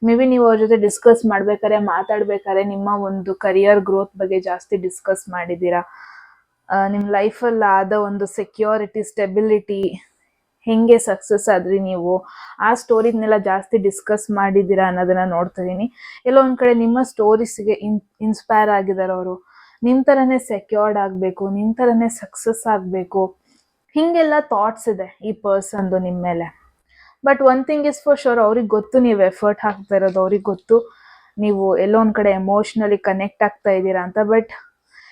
ಮೇ ಬಿ ನೀವು ಅವ್ರ ಜೊತೆ ಡಿಸ್ಕಸ್ ಮಾತಾಡ್ಬೇಕಾದ್ರೆ ನಿಮ್ಮ ಒಂದು ಕರಿಯರ್ ಗ್ರೋತ್ ಬಗ್ಗೆ ಜಾಸ್ತಿ ಡಿಸ್ಕಸ್ ಮಾಡಿದ್ದೀರಾ, ನಿಮ್ಮ ಲೈಫಲ್ಲಿ ಆದ ಒಂದು ಸೆಕ್ಯೂರಿಟಿ ಸ್ಟೆಬಿಲಿಟಿ, ಹೆಂಗೆ ಸಕ್ಸಸ್ ಆದ್ರಿ ನೀವು, ಆ ಸ್ಟೋರಿನೆಲ್ಲ ಜಾಸ್ತಿ ಡಿಸ್ಕಸ್ ಮಾಡಿದ್ದೀರಾ ಅನ್ನೋದನ್ನ ನೋಡ್ತಾ ಇದ್ದೀನಿ. ಎಲ್ಲೋ ಒಂದು ಕಡೆ ನಿಮ್ಮ ಸ್ಟೋರೀಸ್ಗೆ ಇನ್ಸ್ಪೈರ್ ಆಗಿದ್ದಾರೆ ಅವರು. ನಿಮ್ಮ ಥರನೇ ಸೆಕ್ಯೂರ್ಡ್ ಆಗಬೇಕು, ನಿಮ್ಮ ಥರನೇ ಸಕ್ಸಸ್ ಆಗಬೇಕು, ಹೀಗೆಲ್ಲ ಥಾಟ್ಸ್ ಇದೆ ಈ ಪರ್ಸನ್ದು ನಿಮ್ಮ ಮೇಲೆ. But one thing is for sure, ಅವ್ರಿಗೆ ಗೊತ್ತು ನೀವು ಎಫರ್ಟ್ ಹಾಕ್ತಾ ಇರೋದು, ಅವ್ರಿಗೆ ಗೊತ್ತು ನೀವು ಎಲ್ಲೋ ಒಂದು ಕಡೆ ಎಮೋಷ್ನಲಿ ಕನೆಕ್ಟ್ ಆಗ್ತಾ ಇದ್ದೀರಾ ಅಂತ. ಬಟ್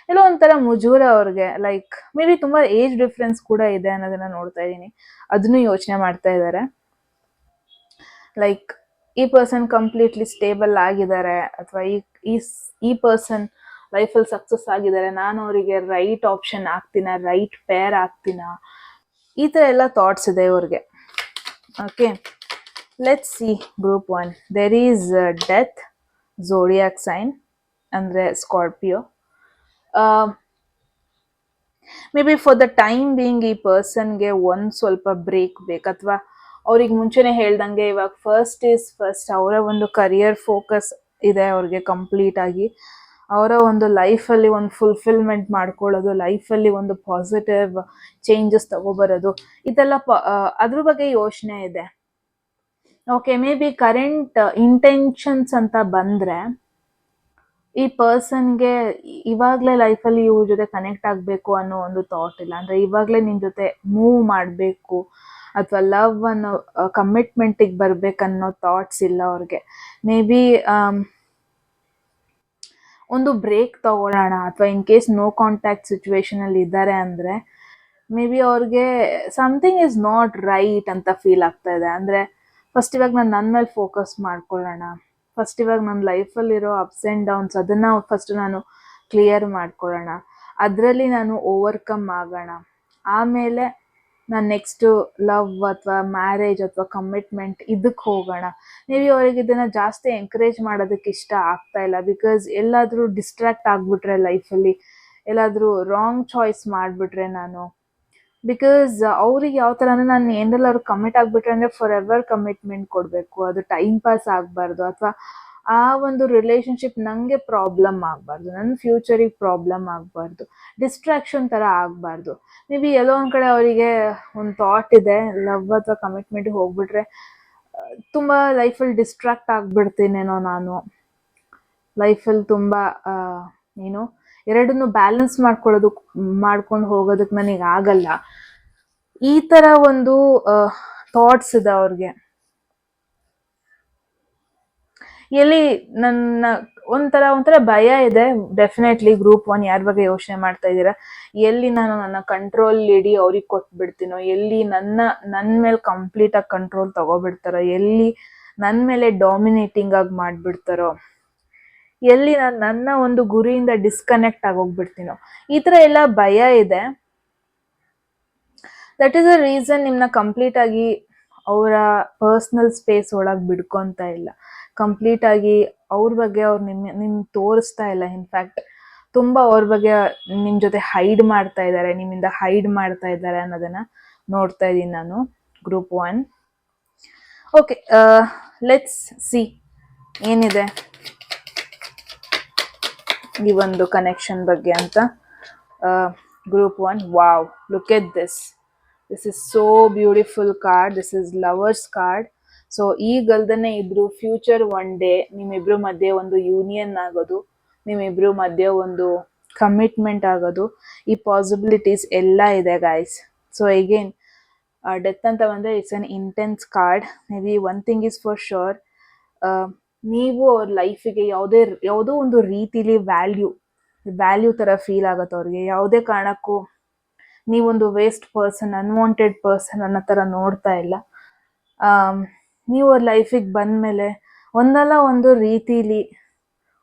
ಎಲ್ಲೋ ಒಂಥರ ಮುಜುರ ಅವ್ರಿಗೆ, ಲೈಕ್ ಮೇ ಬಿ ತುಂಬ ಏಜ್ ಡಿಫ್ರೆನ್ಸ್ ಕೂಡ ಇದೆ ಅನ್ನೋದನ್ನ ನೋಡ್ತಾ ಇದ್ದೀನಿ. ಅದನ್ನು ಯೋಚನೆ ಮಾಡ್ತಾ ಇದ್ದಾರೆ. ಲೈಕ್ ಈ ಪರ್ಸನ್ ಕಂಪ್ಲೀಟ್ಲಿ ಸ್ಟೇಬಲ್ ಆಗಿದ್ದಾರೆ, ಅಥವಾ ಈ ಪರ್ಸನ್ ಲೈಫಲ್ಲಿ ಸಕ್ಸಸ್ ಆಗಿದ್ದಾರೆ, ನಾನು ಅವರಿಗೆ ರೈಟ್ ಆಪ್ಷನ್ ಆಗ್ತೀನ, ರೈಟ್ ಪೇರ್ ಆಗ್ತೀನ, ಈ ಥರ ಎಲ್ಲ ಥಾಟ್ಸ್ ಇದೆ ಇವ್ರಿಗೆ. Okay, let's see group 1. There is death, zodiac sign ಅಂದರೆ Scorpio. May be for the time being ಈ ಪರ್ಸನ್ಗೆ ಒಂದು ಸ್ವಲ್ಪ ಬ್ರೇಕ್ ಬೇಕು, ಅಥವಾ ಅವ್ರಿಗೆ ಮುಂಚೆನೇ ಹೇಳ್ದಂಗೆ ಇವಾಗ ಫಸ್ಟ್ ಈಸ್ ಫಸ್ಟ್, ಅವರ ಒಂದು ಕರಿಯರ್ ಫೋಕಸ್ ಇದೆ ಅವ್ರಿಗೆ ಕಂಪ್ಲೀಟ್ ಆಗಿ. ಅವರ ಒಂದು ಲೈಫಲ್ಲಿ ಒಂದು ಫುಲ್ಫಿಲ್ಮೆಂಟ್ ಮಾಡ್ಕೊಳ್ಳೋದು, ಲೈಫಲ್ಲಿ ಒಂದು ಪಾಸಿಟಿವ್ ಚೇಂಜಸ್ ತಗೊಬರೋದು, ಇದೆಲ್ಲ ಅದ್ರ ಬಗ್ಗೆ ಯೋಚನೆ ಇದೆ. Okay, may be current intentions ಅಂತ ಬಂದರೆ ಈ ಪರ್ಸನ್ಗೆ ಇವಾಗಲೇ ಲೈಫಲ್ಲಿ ಇವ್ರ ಜೊತೆ ಕನೆಕ್ಟ್ ಆಗಬೇಕು ಅನ್ನೋ ಒಂದು ಥಾಟ್ ಇಲ್ಲ. ಅಂದರೆ ಇವಾಗಲೇ ನಿಮ್ಮ ಜೊತೆ ಮೂವ್ ಮಾಡಬೇಕು ಅಥವಾ ಲವ್ ಅನ್ನೋ ಕಮಿಟ್ಮೆಂಟಿಗೆ ಬರಬೇಕನ್ನೋ ಥಾಟ್ಸ್ ಇಲ್ಲ ಅವ್ರಿಗೆ. ಮೇ ಬಿ ಒಂದು ಬ್ರೇಕ್ ತಗೊಳ್ಳೋಣ, ಅಥವಾ ಇನ್ ಕೇಸ್ ನೋ ಕಾಂಟ್ಯಾಕ್ಟ್ ಸಿಚುವೇಶನಲ್ಲಿ ಇದ್ದಾರೆ ಅಂದರೆ ಮೇ ಬಿ ಅವ್ರಿಗೆ ಸಮಥಿಂಗ್ ಈಸ್ ನಾಟ್ ರೈಟ್ ಅಂತ ಫೀಲ್ ಆಗ್ತಾ ಇದೆ. ಅಂದರೆ ಫಸ್ಟ್ ಇವಾಗ ನಾನು ನನ್ನ ಮೇಲೆ ಫೋಕಸ್ ಮಾಡ್ಕೊಳ್ಳೋಣ, ಫಸ್ಟ್ ಇವಾಗ ನನ್ನ ಲೈಫಲ್ಲಿರೋ ಅಪ್ಸ್ ಆ್ಯಂಡ್ ಡೌನ್ಸ್ ಅದನ್ನು ಫಸ್ಟ್ ನಾನು ಕ್ಲಿಯರ್ ಮಾಡ್ಕೊಳ್ಳೋಣ, ಅದರಲ್ಲಿ ನಾನು ಓವರ್ಕಮ್ ಆಗೋಣ, ಆಮೇಲೆ ನಾನು ನೆಕ್ಸ್ಟು ಲವ್ ಅಥವಾ ಮ್ಯಾರೇಜ್ ಅಥವಾ ಕಮಿಟ್ಮೆಂಟ್ ಇದಕ್ಕೆ ಹೋಗೋಣ. ನೀವು ಅವ್ರಿಗೆ ಇದನ್ನು ಜಾಸ್ತಿ ಎಂಕರೇಜ್ ಮಾಡೋದಕ್ಕೆ ಇಷ್ಟ ಆಗ್ತಾ ಇಲ್ಲ. ಬಿಕಾಸ್ ಎಲ್ಲಾದರೂ ಡಿಸ್ಟ್ರ್ಯಾಕ್ಟ್ ಆಗಿಬಿಟ್ರೆ ಲೈಫಲ್ಲಿ, ಎಲ್ಲಾದರೂ ರಾಂಗ್ ಚಾಯ್ಸ್ ಮಾಡಿಬಿಟ್ರೆ ನಾನು, ಬಿಕಾಸ್ ಅವ್ರಿಗೆ ಯಾವ ಥರ ಅಂದರೆ ನಾನು ಏನೆಲ್ಲರೂ ಕಮಿಟ್ ಆಗಿಬಿಟ್ರೆ ಅಂದರೆ ಫಾರ್ ಎವರ್ ಕಮಿಟ್ಮೆಂಟ್ ಕೊಡಬೇಕು, ಅದು ಟೈಮ್ ಪಾಸ್ ಆಗಬಾರ್ದು, ಅಥವಾ ಆ ಒಂದು ರಿಲೇಷನ್ಶಿಪ್ ನನಗೆ ಪ್ರಾಬ್ಲಮ್ ಆಗಬಾರ್ದು, ನನ್ನ ಫ್ಯೂಚರಿಗೆ ಪ್ರಾಬ್ಲಮ್ ಆಗಬಾರ್ದು, ಡಿಸ್ಟ್ರಾಕ್ಷನ್ ಥರ ಆಗಬಾರ್ದು. ಮೇ ಬಿ ಎಲ್ಲೋ ಒಂದು ಕಡೆ ಅವರಿಗೆ ಒಂದು ಥಾಟ್ ಇದೆ, ಲವ್ ಅಥವಾ ಕಮಿಟ್ಮೆಂಟಿಗೆ ಹೋಗ್ಬಿಟ್ರೆ ತುಂಬ ಲೈಫಲ್ಲಿ ಡಿಸ್ಟ್ರಾಕ್ಟ್ ಆಗಿಬಿಡ್ತೀನೇನೋ ನಾನು, ಲೈಫಲ್ಲಿ ತುಂಬ ಏನು ಎರಡನ್ನೂ ಬ್ಯಾಲೆನ್ಸ್ ಮಾಡ್ಕೊಂಡು ಹೋಗೋದಕ್ಕೆ ನನಗೆ ಆಗಲ್ಲ, ಈ ಥರ ಒಂದು ಥಾಟ್ಸ್ ಇದೆ ಅವ್ರಿಗೆ. ಎಲ್ಲಿ ನನ್ನ ಒಂಥರ ಭಯ ಇದೆ ಡೆಫಿನೆಟ್ಲಿ. ಗ್ರೂಪ್ 1 ಯಾರ ಬಗ್ಗೆ ಯೋಚನೆ ಮಾಡ್ತಾ ಇದ್ದೀರಾ, ಎಲ್ಲಿ ನಾನು ನನ್ನ ಕಂಟ್ರೋಲ್ ಇಡೀ ಅವ್ರಿಗೆ ಕೊಟ್ಬಿಡ್ತೀನೋ, ಎಲ್ಲಿ ನನ್ನ ಮೇಲೆ ಕಂಪ್ಲೀಟಾಗಿ ಕಂಟ್ರೋಲ್ ತಗೋಬಿಡ್ತಾರೋ, ಎಲ್ಲಿ ನನ್ನ ಮೇಲೆ ಡಾಮಿನೇಟಿಂಗ್ ಆಗಿ ಮಾಡಿಬಿಡ್ತಾರೋ, ಎಲ್ಲಿ ನಾನು ನನ್ನ ಒಂದು ಗುರಿಯಿಂದ ಡಿಸ್ಕನೆಕ್ಟ್ ಆಗೋಗ್ಬಿಡ್ತೀನೋ, ಈ ಥರ ಎಲ್ಲ ಭಯ ಇದೆ. ದಟ್ ಈಸ್ ಅ ರೀಸನ್ ನಿಮ್ಮನ್ನ ಕಂಪ್ಲೀಟಾಗಿ ಅವರ ಪರ್ಸ್ನಲ್ ಸ್ಪೇಸ್ ಒಳಗೆ ಬಿಡ್ಕೊತಾ ಇಲ್ಲ, ಕಂಪ್ಲೀಟಾಗಿ ಅವ್ರ ಬಗ್ಗೆ ಅವ್ರು ನಿಮ್ಗೆ ತೋರಿಸ್ತಾ ಇಲ್ಲ. ಇನ್ಫ್ಯಾಕ್ಟ್ ತುಂಬ ಅವ್ರ ಬಗ್ಗೆ ನಿಮ್ಮ ಜೊತೆ ಹೈಡ್ ಮಾಡ್ತಾ ಇದ್ದಾರೆ, ನಿಮ್ಮಿಂದ ಹೈಡ್ ಮಾಡ್ತಾ ಇದ್ದಾರೆ ಅನ್ನೋದನ್ನು ನೋಡ್ತಾ ಇದ್ದೀನಿ ನಾನು. ಗ್ರೂಪ್ 1 ಓಕೆ, ಲೆಟ್ಸ್ ಸಿ ಏನಿದೆ. ಈ ಒಂದು ಕನೆಕ್ಷನ್ ಬಗ್ಗೆ ಅಂತ. Group 1, wow, look at this is so beautiful card. This is lovers card. So ಈಗಲ್ದನೆ ಇದ್ರು ಫ್ಯೂಚರ್ ಒನ್ ಡೇ ನಿಮ್ಮಿಬ್ರು ಮಧ್ಯೆ ಒಂದು ಯೂನಿಯನ್ ಆಗೋದು, ನಿಮ್ಮಿಬ್ರು ಮಧ್ಯೆ ಒಂದು ಕಮಿಟ್ಮೆಂಟ್ ಆಗೋದು, ಈ ಪಾಸಿಬಿಲಿಟೀಸ್ ಎಲ್ಲ ಇದೆ ಗೈಸ್. ಸೊ ಅಗೇನ್ ಡೆತ್ ಅಂತ ಬಂದರೆ it's an intense card. May be one thing is for sure, ನೀವು ಅವ್ರ ಲೈಫಿಗೆ ಯಾವುದೋ ಒಂದು ರೀತಿಲಿ ವ್ಯಾಲ್ಯೂ ಥರ ಫೀಲ್ ಆಗುತ್ತೆ ಅವ್ರಿಗೆ. ಯಾವುದೇ ಕಾರಣಕ್ಕೂ ನೀವೊಂದು ವೇಸ್ಟ್ ಪರ್ಸನ್, ಅನ್ವಾಂಟೆಡ್ ಪರ್ಸನ್ ಅನ್ನೋ ಥರ ನೋಡ್ತಾ ಇಲ್ಲ. ನೀವು ಅವ್ರ ಲೈಫಿಗೆ ಬಂದಮೇಲೆ ಒಂದಲ್ಲ ಒಂದು ರೀತಿಲಿ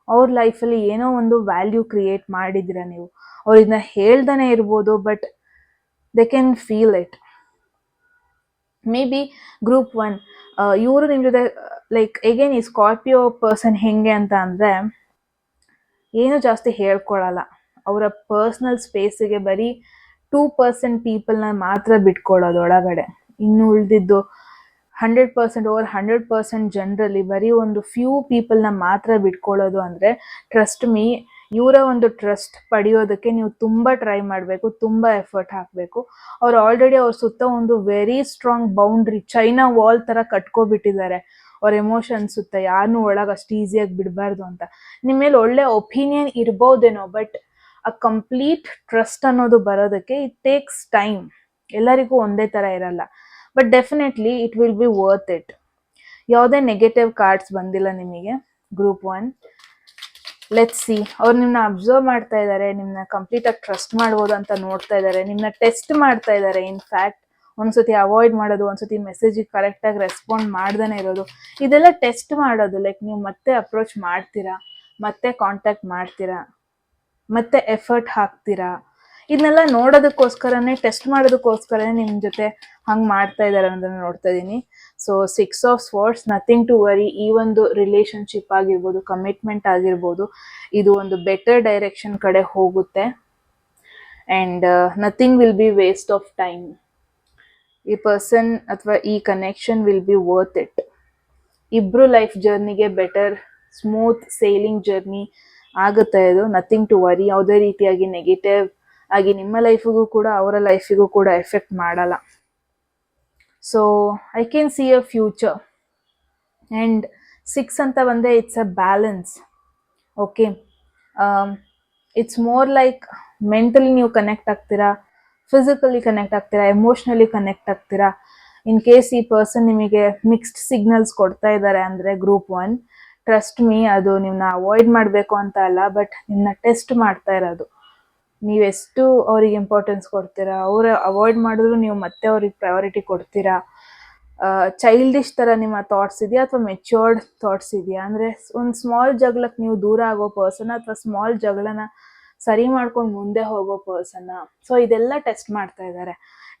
ಅವ್ರ ಲೈಫಲ್ಲಿ ಏನೋ ಒಂದು ವ್ಯಾಲ್ಯೂ ಕ್ರಿಯೇಟ್ ಮಾಡಿದ್ದೀರ ನೀವು. ಅವ್ರು ಇದನ್ನ ಹೇಳ್ದೇ ಇರ್ಬೋದು, but they can feel it. May be group 1 ಇವರು ನಿಮ್ಮ ಜೊತೆ ಲೈಕ್ ಎಗೇನ್ ಈ ಸ್ಕಾರ್ಪಿಯೋ ಪರ್ಸನ್ ಹೆಂಗೆ ಅಂತ ಅಂದರೆ ಏನು ಜಾಸ್ತಿ ಹೇಳ್ಕೊಳಲ್ಲ. ಅವರ ಪರ್ಸ್ನಲ್ ಸ್ಪೇಸಿಗೆ ಬರೀ 2% ಪೀಪಲ್ನ ಮಾತ್ರ ಬಿಟ್ಕೊಳ್ಳೋದು ಒಳಗಡೆ. ಇನ್ನು ಉಳಿದಿದ್ದು 100% ಓವರ್ 100% ಜನರಲ್ಲಿ ಬರೀ ಒಂದು ಫ್ಯೂ ಪೀಪಲ್ನ ಮಾತ್ರ ಬಿಟ್ಕೊಳ್ಳೋದು ಅಂದರೆ, ಟ್ರಸ್ಟ್ ಮೀ, ಇವರ ಒಂದು ಟ್ರಸ್ಟ್ ಪಡೆಯೋದಕ್ಕೆ ನೀವು ತುಂಬ ಟ್ರೈ ಮಾಡಬೇಕು, ತುಂಬ ಎಫರ್ಟ್ ಹಾಕಬೇಕು. ಅವ್ರು ಆಲ್ರೆಡಿ ಅವ್ರ ಸುತ್ತ ಒಂದು very strong boundary, China wall ಥರ ಕಟ್ಕೊಬಿಟ್ಟಿದ್ದಾರೆ ಅವ್ರ ಎಮೋಷನ್ಸ್ ಸುತ್ತ. ಯಾರನ್ನೂ ಒಳಗೆ ಅಷ್ಟು ಈಸಿಯಾಗಿ ಬಿಡಬಾರ್ದು ಅಂತ. ನಿಮ್ಮ ಮೇಲೆ ಒಳ್ಳೆ ಒಪಿನಿಯನ್ ಇರ್ಬೋದೇನೋ, ಬಟ್ ಆ ಕಂಪ್ಲೀಟ್ ಟ್ರಸ್ಟ್ ಅನ್ನೋದು ಬರೋದಕ್ಕೆ ಇಟ್ ಟೇಕ್ಸ್ ಟೈಮ್. ಎಲ್ಲರಿಗೂ ಒಂದೇ ಥರ ಇರಲ್ಲ, but definitely it will be worth it. ಯಾವುದೇ ನೆಗೆಟಿವ್ ಕಾರ್ಡ್ಸ್ ಬಂದಿಲ್ಲ ನಿಮಗೆ ಗ್ರೂಪ್ 1. Let's C. ಅವ್ರು ನಿಮ್ಮನ್ನ ಅಬ್ಸರ್ವ್ ಮಾಡ್ತಾ ಇದ್ದಾರೆ, ನಿಮ್ಮನ್ನ ಕಂಪ್ಲೀಟಾಗಿ ಟ್ರಸ್ಟ್ ಮಾಡ್ಬೋದು ಅಂತ ನೋಡ್ತಾ ಇದ್ದಾರೆ, ನಿಮ್ಮನ್ನ ಟೆಸ್ಟ್ ಮಾಡ್ತಾ ಇದ್ದಾರೆ. ಇನ್ಫ್ಯಾಕ್ಟ್ ಒಂದ್ಸತಿ ಅವಾಯ್ಡ್ ಮಾಡೋದು, ಒಂದ್ಸತಿ ಮೆಸೇಜಿಗೆ ಕರೆಕ್ಟಾಗಿ ರೆಸ್ಪಾಂಡ್ ಮಾಡ್ದೇ ಇರೋದು, ಇದೆಲ್ಲ ಟೆಸ್ಟ್ ಮಾಡೋದು. ಲೈಕ್ ನೀವು ಮತ್ತೆ ಅಪ್ರೋಚ್ ಮಾಡ್ತೀರಾ, ಮತ್ತೆ ಕಾಂಟ್ಯಾಕ್ಟ್ ಮಾಡ್ತೀರಾ, ಮತ್ತೆ ಎಫರ್ಟ್ ಹಾಕ್ತೀರಾ, ಇದನ್ನೆಲ್ಲ ನೋಡೋದಕ್ಕೋಸ್ಕರನೇ, ಟೆಸ್ಟ್ ಮಾಡೋದಕ್ಕೋಸ್ಕರನೇ ನಿಮ್ಮ ಜೊತೆ ಹಂಗೆ ಮಾಡ್ತಾ ಇದ್ದಾರೆ ಅನ್ನೋದನ್ನ ನೋಡ್ತಾ ಇದ್ದೀನಿ. So 6 of swords, nothing to worry. ಈ ಒಂದು ರಿಲೇಶನ್ಶಿಪ್ ಆಗಿರ್ಬೋದು, ಕಮಿಟ್ಮೆಂಟ್ ಆಗಿರ್ಬೋದು, ಇದು ಒಂದು ಬೆಟರ್ ಡೈರೆಕ್ಷನ್ ಕಡೆ ಹೋಗುತ್ತೆ. And nothing will be waste of time. ಈ ಪರ್ಸನ್ ಅಥವಾ ಈ connection will be worth it. ಇಬ್ರು ಲೈಫ್ ಜರ್ನಿಗೆ ಬೆಟರ್ ಸ್ಮೂತ್ ಸೇಲಿಂಗ್ ಜರ್ನಿ ಆಗುತ್ತೆ ಇದು. Nothing to worry. ಯಾವುದೇ ರೀತಿಯಾಗಿ ನೆಗೆಟಿವ್ ಆಗಿ ನಿಮ್ಮ ಲೈಫಿಗೂ ಕೂಡ ಅವರ ಲೈಫಿಗೂ ಕೂಡ ಎಫೆಕ್ಟ್ ಮಾಡಲ್ಲ. So I can see a future. And 6 ಅಂತ ಬಂದರೆ it's a balance. Okay, it's more like mentally ನೀವು ಕನೆಕ್ಟ್ ಆಗ್ತೀರಾ, ಫಿಸಿಕಲಿ ಕನೆಕ್ಟ್ ಆಗ್ತೀರಾ, ಎಮೋಷ್ನಲಿ ಕನೆಕ್ಟ್ ಆಗ್ತೀರಾ. ಇನ್ ಕೇಸ್ ಈ ಪರ್ಸನ್ ನಿಮಗೆ ಮಿಕ್ಸ್ಡ್ ಸಿಗ್ನಲ್ಸ್ ಕೊಡ್ತಾ ಇದ್ದಾರೆ ಅಂದರೆ ಗ್ರೂಪ್ 1, ಟ್ರಸ್ಟ್ ಮೀ, ಅದು ನಿಮ್ಮನ್ನ ಅವಾಯ್ಡ್ ಮಾಡಬೇಕು ಅಂತ ಅಲ್ಲ, ಬಟ್ ನಿಮ್ಮನ್ನ ಟೆಸ್ಟ್ ಮಾಡ್ತಾ ಇರೋದು. ನೀವೆಷ್ಟು ಅವ್ರಿಗೆ ಇಂಪಾರ್ಟೆನ್ಸ್ ಕೊಡ್ತೀರಾ, ಅವ್ರು ಅವಾಯ್ಡ್ ಮಾಡಿದ್ರು ನೀವು ಮತ್ತೆ ಅವ್ರಿಗೆ ಪ್ರಯಾರಿಟಿ ಕೊಡ್ತೀರಾ. ಚೈಲ್ಡಿಶ್ ಥರ ನಿಮ್ಮ ಥಾಟ್ಸ್ ಇದೆಯಾ ಅಥವಾ ಮೆಚ್ಯೂರ್ಡ್ ಥಾಟ್ಸ್ ಇದೆಯಾ? ಅಂದರೆ ಒಂದು ಸ್ಮಾಲ್ ಜಗಳಕ್ಕೆ ನೀವು ದೂರ ಆಗೋ ಪರ್ಸನ್ ಅಥವಾ ಸ್ಮಾಲ್ ಜಗಳನ ಸರಿ ಮಾಡ್ಕೊಂಡು ಮುಂದೆ ಹೋಗೋ ಪರ್ಸನ್ನ? ಸೊ ಇದೆಲ್ಲ ಟೆಸ್ಟ್ ಮಾಡ್ತಾ ಇದ್ದಾರೆ.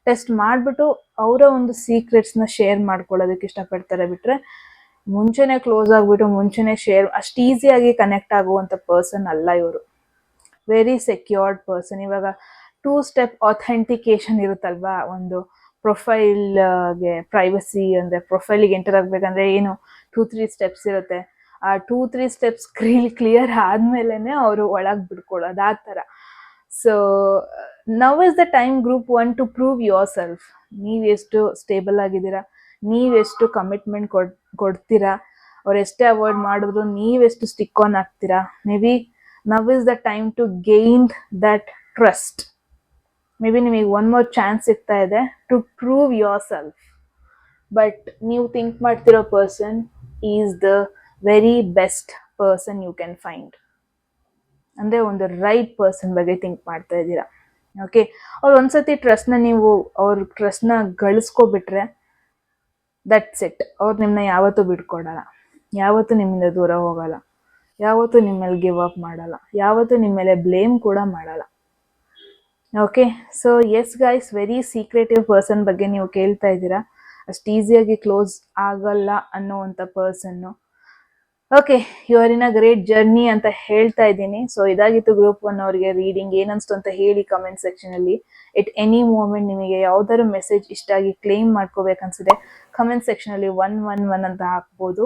ಟೆಸ್ಟ್ ಮಾಡಿಬಿಟ್ಟು ಅವರ ಒಂದು ಸೀಕ್ರೆಟ್ಸ್ನ ಶೇರ್ ಮಾಡ್ಕೊಳ್ಳೋದಕ್ಕೆ ಇಷ್ಟಪಡ್ತಾರೆ. ಬಿಟ್ಟರೆ ಮುಂಚೆನೇ ಕ್ಲೋಸ್ ಆಗಿಬಿಟ್ಟು ಮುಂಚೆನೇ ಶೇರ್ ಅಷ್ಟು ಈಸಿಯಾಗಿ ಕನೆಕ್ಟ್ ಆಗುವಂಥ ಪರ್ಸನ್ ಅಲ್ಲ ಇವರು. Very secured person. ಇವಾಗ 2 ಸ್ಟೆಪ್ ಅಥೆಂಟಿಕೇಶನ್ ಇರುತ್ತಲ್ವಾ, ಒಂದು ಪ್ರೊಫೈಲ್ಗೆ ಪ್ರೈವಸಿ ಅಂದರೆ ಪ್ರೊಫೈಲಿಗೆ ಎಂಟರ್ ಆಗಬೇಕಂದ್ರೆ ಏನು 2-3 ಸ್ಟೆಪ್ಸ್ ಇರುತ್ತೆ. ಆ 2-3 ಸ್ಟೆಪ್ಸ್ ಕ್ಲಿಯರ್ ಆದಮೇಲೆ ಅವರು ಒಳಗೆ ಬಿಡ್ಕೊಳ್ಳೋದು, ಆ ಥರ. So now is the time group 1 to prove yourself. ನೀವೆಷ್ಟು ಸ್ಟೇಬಲ್ ಆಗಿದ್ದೀರಾ, ನೀವೆಷ್ಟು ಕಮಿಟ್ಮೆಂಟ್ ಕೊಡ್ತೀರಾ, ಅವ್ರು ಎಷ್ಟೇ ಅವಾಯ್ಡ್ ಮಾಡಿದ್ರು ನೀವೆಷ್ಟು ಸ್ಟಿಕ್ ಆನ್ ಆಗ್ತೀರಾ. Maybe now is the time to gain that trust. Maybe ನಿಮಗೆ ಒನ್ ಮೋರ್ ಚಾನ್ಸ್ ಸಿಗ್ತಾ ಇದೆ to prove yourself. But ನೀವು ಥಿಂಕ್ ಮಾಡ್ತಿರೋ person is the very best person you can find. ಅಂದರೆ ಒಂದು right person ಬಗ್ಗೆ think ಮಾಡ್ತಾ ಇದ್ದೀರಾ. ಓಕೆ, ಅವ್ರು ಒಂದ್ಸತಿ ಟ್ರಸ್ಟ್ನ ನೀವು ಅವ್ರ ಟ್ರಸ್ಟ್ನ ಗಳಿಸ್ಕೊಬಿಟ್ರೆ ದಟ್ಸ್ ಇಟ್. ಅವ್ರು ನಿಮ್ಮನ್ನ ಯಾವತ್ತೂ ಬಿಟ್ಕೊಡಲ್ಲ, ಯಾವತ್ತೂ ನಿಮ್ಮಿಂದ ದೂರ ಹೋಗಲ್ಲ, ಯಾವತ್ತೂ ನಿಮ್ಮ ಮೇಲೆ ಗಿವ್ ಅಪ್ ಮಾಡಲ್ಲ, ಯಾವತ್ತೂ ನಿಮ್ಮ ಮೇಲೆ ಬ್ಲೇಮ್ ಕೂಡ ಮಾಡಲ್ಲ. Okay, so yes guys, very secretive person ಬಗ್ಗೆ ನೀವು ಕೇಳ್ತಾ ಇದ್ದೀರಾ. ಅಷ್ಟು ಈಸಿಯಾಗಿ ಕ್ಲೋಸ್ ಆಗಲ್ಲ ಅನ್ನೋವಂಥ person. Okay, you are in a great journey ಅಂತ ಹೇಳ್ತಾ ಇದ್ದೀನಿ. ಸೊ ಇದಾಗಿತ್ತು ಗ್ರೂಪ್ 1 ಅವರಿಗೆ ರೀಡಿಂಗ್. ಏನನ್ಸ್ತು ಅಂತ ಹೇಳಿ ಕಮೆಂಟ್ ಸೆಕ್ಷನಲ್ಲಿ. ಎಟ್ ಎನಿ ಮೂಮೆಂಟ್ ನಿಮಗೆ ಯಾವ್ದಾದ್ರು ಮೆಸೇಜ್ ಇಷ್ಟ ಆಗಿ ಕ್ಲೇಮ್ ಮಾಡ್ಕೋಬೇಕನ್ಸಿದೆ ಕಮೆಂಟ್ ಸೆಕ್ಷನಲ್ಲಿ 111 ಅಂತ ಹಾಕ್ಬೋದು.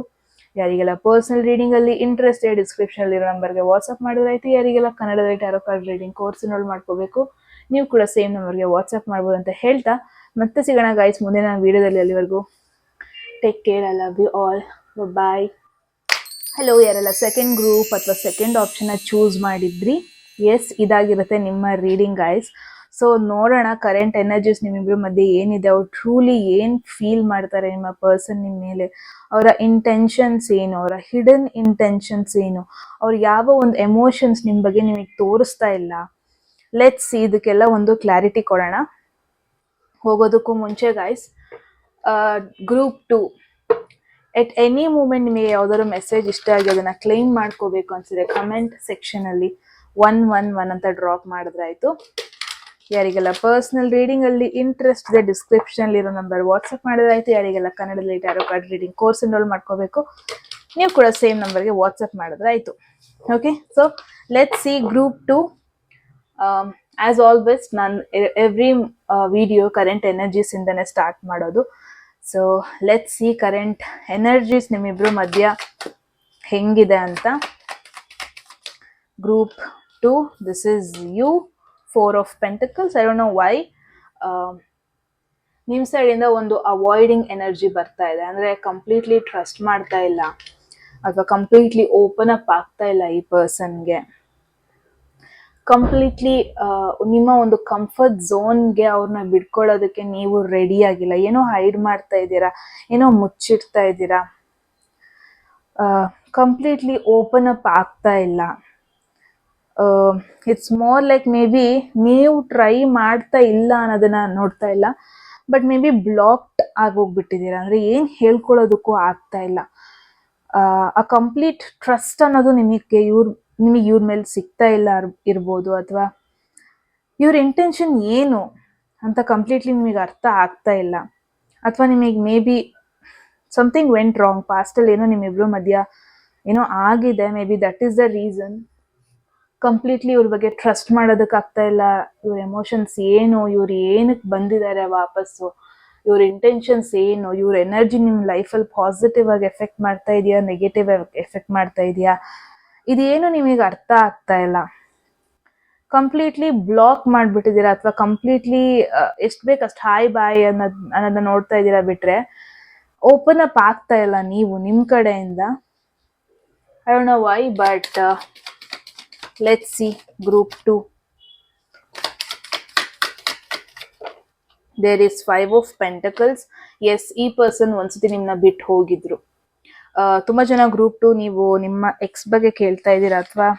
ಯಾರಿಗೆಲ್ಲ ಪರ್ಸನಲ್ ರೀಡಿಂಗ್ ಅಲ್ಲಿ ಇಂಟ್ರೆಸ್ಟ್ ಇದೆ ಡಿಸ್ಕ್ರಿಪ್ಷನ್ ಅಲ್ಲಿರೋ ನಂಬರ್ಗೆ ವಾಟ್ಸ್ಆಪ್ ಮಾಡಿದ್ರಾಯ್ತು. ಯಾರಿಗೆಲ್ಲ ಕನ್ನಡದಲ್ಲಿ ಟ್ಯಾರೋ ಕಾರ್ಡ್ ರೀಡಿಂಗ್ ಕೋರ್ಸ್ ಇನ್ರೋಲ್ ಮಾಡ್ಕೋಬೇಕು ನೀವು ಕೂಡ ಸೇಮ್ ನಂಬರ್ಗೆ ವಾಟ್ಸ್ಆಪ್ ಮಾಡ್ಬೋದು ಅಂತ ಹೇಳ್ತಾ ಮತ್ತೆ ಸಿಗೋಣ ಗೈಸ್ ಮುಂದಿನ ವಿಡಿಯೋದಲ್ಲಿ. ಅಲ್ಲಿವರೆಗೂ take care, I love you all, bye. Hello, ಯಾರೆಲ್ಲ ಸೆಕೆಂಡ್ ಗ್ರೂಪ್ ಅಥವಾ ಸೆಕೆಂಡ್ ಆಪ್ಷನ್ನ ಚೂಸ್ ಮಾಡಿದ್ರಿ, ಎಸ್ ಇದಾಗಿರುತ್ತೆ ನಿಮ್ಮ ರೀಡಿಂಗ್ ಗೈಸ್. ಸೊ ನೋಡೋಣ ಕರೆಂಟ್ ಎನರ್ಜೀಸ್ ನಿಮ್ಮಿಬ್ಬರ ಮಧ್ಯೆ ಏನಿದೆ, ಅವ್ರು ಟ್ರೂಲಿ ಏನು ಫೀಲ್ ಮಾಡ್ತಾರೆ ನಿಮ್ಮ ಪರ್ಸನ್ ನಿಮ್ಮ ಮೇಲೆ, ಅವರ ಇಂಟೆನ್ಷನ್ಸ್ ಏನು, ಅವರ ಹಿಡನ್ ಇಂಟೆನ್ಷನ್ಸ್ ಏನು, ಅವ್ರು ಯಾವ ಒಂದು ಎಮೋಷನ್ಸ್ ನಿಮ್ಮ ಬಗ್ಗೆ ನಿಮಗೆ ತೋರಿಸ್ತಾ ಇಲ್ಲ. ಲೆಟ್ಸ್ ಸಿ, ಇದಕ್ಕೆಲ್ಲ ಒಂದು ಕ್ಲಾರಿಟಿ ಕೊಡೋಣ. ಹೋಗೋದಕ್ಕೂ ಮುಂಚೆ guys, group 2 at any moment ನಿಮಗೆ ಯಾವ್ದಾದ್ರು ಮೆಸೇಜ್ ಇಷ್ಟ ಆಗಿ ಅದನ್ನ ಕ್ಲೈಮ್ ಮಾಡ್ಕೋಬೇಕು ಅನ್ಸಿದ್ರೆ ಕಮೆಂಟ್ ಸೆಕ್ಷನ್ ಅಲ್ಲಿ 111 ಅಂತ ಡ್ರಾಪ್ ಮಾಡಿದ್ರಾಯ್ತು. ಯಾರಿಗೆಲ್ಲ ಪರ್ಸನಲ್ ರೀಡಿಂಗ್ ಅಲ್ಲಿ ಇಂಟ್ರೆಸ್ಟ್ ಇದೆ ಡಿಸ್ಕ್ರಿಪ್ಷನ್ ಅಲ್ಲಿ ಇರೋ ನಂಬರ್ ವಾಟ್ಸ್ಆಪ್ ಮಾಡಿದ್ರಾಯ್ತು. ಯಾರಿಗೆಲ್ಲ ಕನ್ನಡದಲ್ಲಿ tarot card reading course enroll ಮಾಡ್ಕೋಬೇಕು ನೀವು ಕೂಡ ಸೇಮ್ ನಂಬರ್ಗೆ ವಾಟ್ಸ್ಆಪ್ ಮಾಡಿದ್ರಾಯ್ತು. Okay, so let's see group 2. As always ನಾನು ಎವ್ರಿ ವಿಡಿಯೋ ಕರೆಂಟ್ ಎನರ್ಜೀಸ್ ಇಂದನೇ ಸ್ಟಾರ್ಟ್ ಮಾಡೋದು. So let's see current energies ನಿಮ್ಮಿಬ್ರು ಮಧ್ಯ ಹೆಂಗಿದೆ ಅಂತ. Group 2, this is you, 4 of Pentacles. I don't know why ನಿಮ್ಮ ಸೈಡಿಂದ ಒಂದು ಅವಾಯ್ಡಿಂಗ್ ಎನರ್ಜಿ ಬರ್ತಾ ಇದೆ, ಅಂದರೆ ಕಂಪ್ಲೀಟ್ಲಿ ಟ್ರಸ್ಟ್ ಮಾಡ್ತಾ ಇಲ್ಲ ಅಥವಾ ಕಂಪ್ಲೀಟ್ಲಿ ಓಪನ್ ಅಪ್ ಆಗ್ತಾ ಇಲ್ಲ ಈ ಪರ್ಸನ್ಗೆ. ಕಂಪ್ಲೀಟ್ಲಿ ನಿಮ್ಮ ಒಂದು ಕಂಫರ್ಟ್ ಝೋನ್ಗೆ ಅವ್ರನ್ನ ಬಿಡ್ಕೊಳ್ಳೋದಕ್ಕೆ ನೀವು ರೆಡಿ ಆಗಿಲ್ಲ. ಏನೋ ಹೈಡ್ ಮಾಡ್ತಾ ಇದ್ದೀರಾ, ಏನೋ ಮುಚ್ಚಿಡ್ತಾ ಇದ್ದೀರಾ, ಕಂಪ್ಲೀಟ್ಲಿ ಓಪನ್ ಅಪ್ ಆಗ್ತಾ ಇಲ್ಲ. It's more like may be ನೀವು ಟ್ರೈ ಮಾಡ್ತಾ ಇಲ್ಲ ಅನ್ನೋದನ್ನ ನೋಡ್ತಾ ಇಲ್ಲ, ಬಟ್ ಮೇ ಬಿ ಬ್ಲಾಕ್ಡ್ ಆಗೋಗ್ಬಿಟ್ಟಿದ್ದೀರಾ. ಅಂದರೆ ಏನು ಹೇಳ್ಕೊಳ್ಳೋದಕ್ಕೂ ಆಗ್ತಾ ಇಲ್ಲ. ಆ ಕಂಪ್ಲೀಟ್ ಟ್ರಸ್ಟ್ ಅನ್ನೋದು ನಿಮಗೆ ಇವ್ರ ಮೇಲೆ ಸಿಗ್ತಾ ಇಲ್ಲ ಇರ್ಬೋದು, ಅಥವಾ ಇವ್ರ ಇಂಟೆನ್ಷನ್ ಏನು ಅಂತ ಕಂಪ್ಲೀಟ್ಲಿ ನಿಮಗೆ ಅರ್ಥ ಆಗ್ತಾ ಇಲ್ಲ, ಅಥವಾ ನಿಮಗೆ maybe something went wrong, ಪಾಸ್ಟಲ್ಲಿ ಏನೋ ನಿಮ್ಮಿಬ್ರು ಮಧ್ಯ ಏನೋ ಆಗಿದೆ. Maybe that is the reason completely ಇವ್ರ ಬಗ್ಗೆ ಟ್ರಸ್ಟ್ ಮಾಡೋದಕ್ಕಾಗ್ತಾ ಇಲ್ಲ. ಇವ್ರ ಎಮೋಷನ್ಸ್ ಏನು, ಇವ್ರು ಏನಕ್ಕೆ ಬಂದಿದ್ದಾರೆ ವಾಪಸ್ಸು, ಇವ್ರ ಇಂಟೆನ್ಷನ್ಸ್ ಏನು, ಇವ್ರ ಎನರ್ಜಿ ನಿಮ್ಮ ಲೈಫಲ್ಲಿ ಪಾಸಿಟಿವ್ ಆಗಿ ಎಫೆಕ್ಟ್ ಮಾಡ್ತಾ ಇದೆಯಾ, ನೆಗೆಟಿವ್ ಎಫೆಕ್ಟ್ ಮಾಡ್ತಾ ಇದೆಯಾ, ಇದೇನು ನಿಮಗೆ ಅರ್ಥ ಆಗ್ತಾ ಇಲ್ಲ. ಕಂಪ್ಲೀಟ್ಲಿ ಬ್ಲಾಕ್ ಮಾಡಿಬಿಟ್ಟಿದ್ದೀರಾ, ಅಥವಾ ಕಂಪ್ಲೀಟ್ಲಿ ಎಷ್ಟು ಬೇಕಷ್ಟು ಹಾಯ್ ಬಾಯ್ ಅನ್ನೋದನ್ನ ನೋಡ್ತಾ ಇದ್ದೀರಾ ಬಿಟ್ರೆ ಓಪನ್ ಅಪ್ ಆಗ್ತಾ ಇಲ್ಲ ನೀವು ನಿಮ್ಮ ಕಡೆಯಿಂದ. I don't know why, but let's see group 2. There is 5 of Pentacles. Yes, ಈ ಪರ್ಸನ್ ಒಂದ್ಸತಿ ನಿಮ್ಮನ್ನ ಬಿಟ್ಟು ಹೋಗಿದ್ರು. ತುಂಬ ಜನ ಗ್ರೂಪ್ 2 ನೀವು ನಿಮ್ಮ ಎಕ್ಸ್ ಬಗ್ಗೆ ಕೇಳ್ತಾ ಇದ್ದೀರಾ, ಅಥವಾ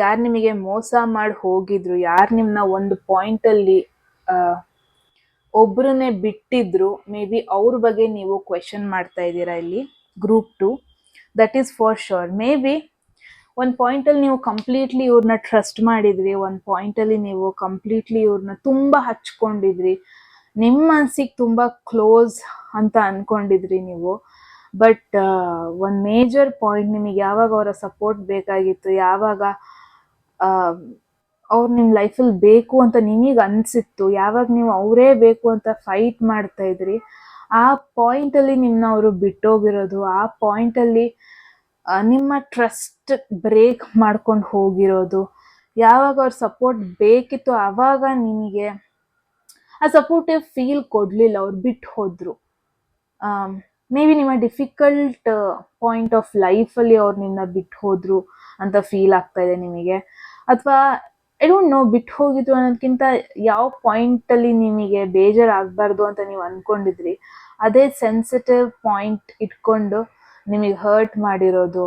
ಯಾರು ನಿಮಗೆ ಮೋಸ ಮಾಡಿ ಹೋಗಿದ್ರು, ಯಾರು ನಿಮ್ಮನ್ನ ಒಂದು ಪಾಯಿಂಟಲ್ಲಿ ಒಬ್ರನ್ನೇ ಬಿಟ್ಟಿದ್ರು, ಮೇ ಬಿ ಅವ್ರ ಬಗ್ಗೆ ನೀವು ಕ್ವೆಶನ್ ಮಾಡ್ತಾ ಇದ್ದೀರಾ ಇಲ್ಲಿ group 2. That is for sure. May be ಒಂದು ಪಾಯಿಂಟಲ್ಲಿ ನೀವು ಕಂಪ್ಲೀಟ್ಲಿ ಇವ್ರನ್ನ ಟ್ರಸ್ಟ್ ಮಾಡಿದ್ರಿ, ಒಂದು ಪಾಯಿಂಟಲ್ಲಿ ನೀವು ಕಂಪ್ಲೀಟ್ಲಿ ಇವ್ರನ್ನ ತುಂಬ ಹಚ್ಕೊಂಡಿದ್ರಿ, ನಿಮ್ಮ ಮನಸ್ಸಿಗೆ ತುಂಬ ಕ್ಲೋಸ್ ಅಂತ ಅನ್ಕೊಂಡಿದ್ರಿ ನೀವು. ಬಟ್ ಒಂದು ಮೇಜರ್ ಪಾಯಿಂಟ್, ನಿಮಗೆ ಯಾವಾಗ ಅವರ ಸಪೋರ್ಟ್ ಬೇಕಾಗಿತ್ತು, ಯಾವಾಗ ಅವ್ರು ನಿಮ್ಮ ಲೈಫಲ್ಲಿ ಬೇಕು ಅಂತ ನಿಮಗೆ ಅನಿಸಿತ್ತು, ಯಾವಾಗ ನೀವು ಅವರೇ ಬೇಕು ಅಂತ ಫೈಟ್ ಮಾಡ್ತಾ ಇದ್ರಿ, ಆ ಪಾಯಿಂಟಲ್ಲಿ ನಿಮ್ಮನ್ನ ಅವರು ಬಿಟ್ಟೋಗಿರೋದು, ಆ ಪಾಯಿಂಟಲ್ಲಿ ನಿಮ್ಮ ಟ್ರಸ್ಟ್ ಬ್ರೇಕ್ ಮಾಡ್ಕೊಂಡು ಹೋಗಿರೋದು, ಯಾವಾಗ ಅವ್ರ ಸಪೋರ್ಟ್ ಬೇಕಿತ್ತು ಆವಾಗ ನಿಮಗೆ ಆ ಸಪೋರ್ಟಿವ್ ಫೀಲ್ ಕೊಡಲಿಲ್ಲ, ಅವ್ರು ಬಿಟ್ಟು ಹೋದರು. ಮೇ ಬಿ ನಿಮ್ಮ ಡಿಫಿಕಲ್ಟ್ ಪಾಯಿಂಟ್ ಆಫ್ ಲೈಫಲ್ಲಿ ಅವ್ರು ನಿನ್ನ ಬಿಟ್ಟು ಹೋದರು ಅಂತ ಫೀಲ್ ಆಗ್ತಾ ಇದೆ ನಿಮಗೆ. ಅಥವಾ ಐ ಡೋಂಟ್ ನೋ, ಬಿಟ್ಟು ಹೋಗಿದ್ರು ಅನ್ನೋದಕ್ಕಿಂತ ಯಾವ ಪಾಯಿಂಟಲ್ಲಿ ನಿಮಗೆ ಬೇಜಾರಾಗಬಾರ್ದು ಅಂತ ನೀವು ಅಂದ್ಕೊಂಡಿದ್ರಿ, ಅದೇ ಸೆನ್ಸಿಟಿವ್ ಪಾಯಿಂಟ್ ಇಟ್ಕೊಂಡು ನಿಮಗೆ ಹರ್ಟ್ ಮಾಡಿರೋದು.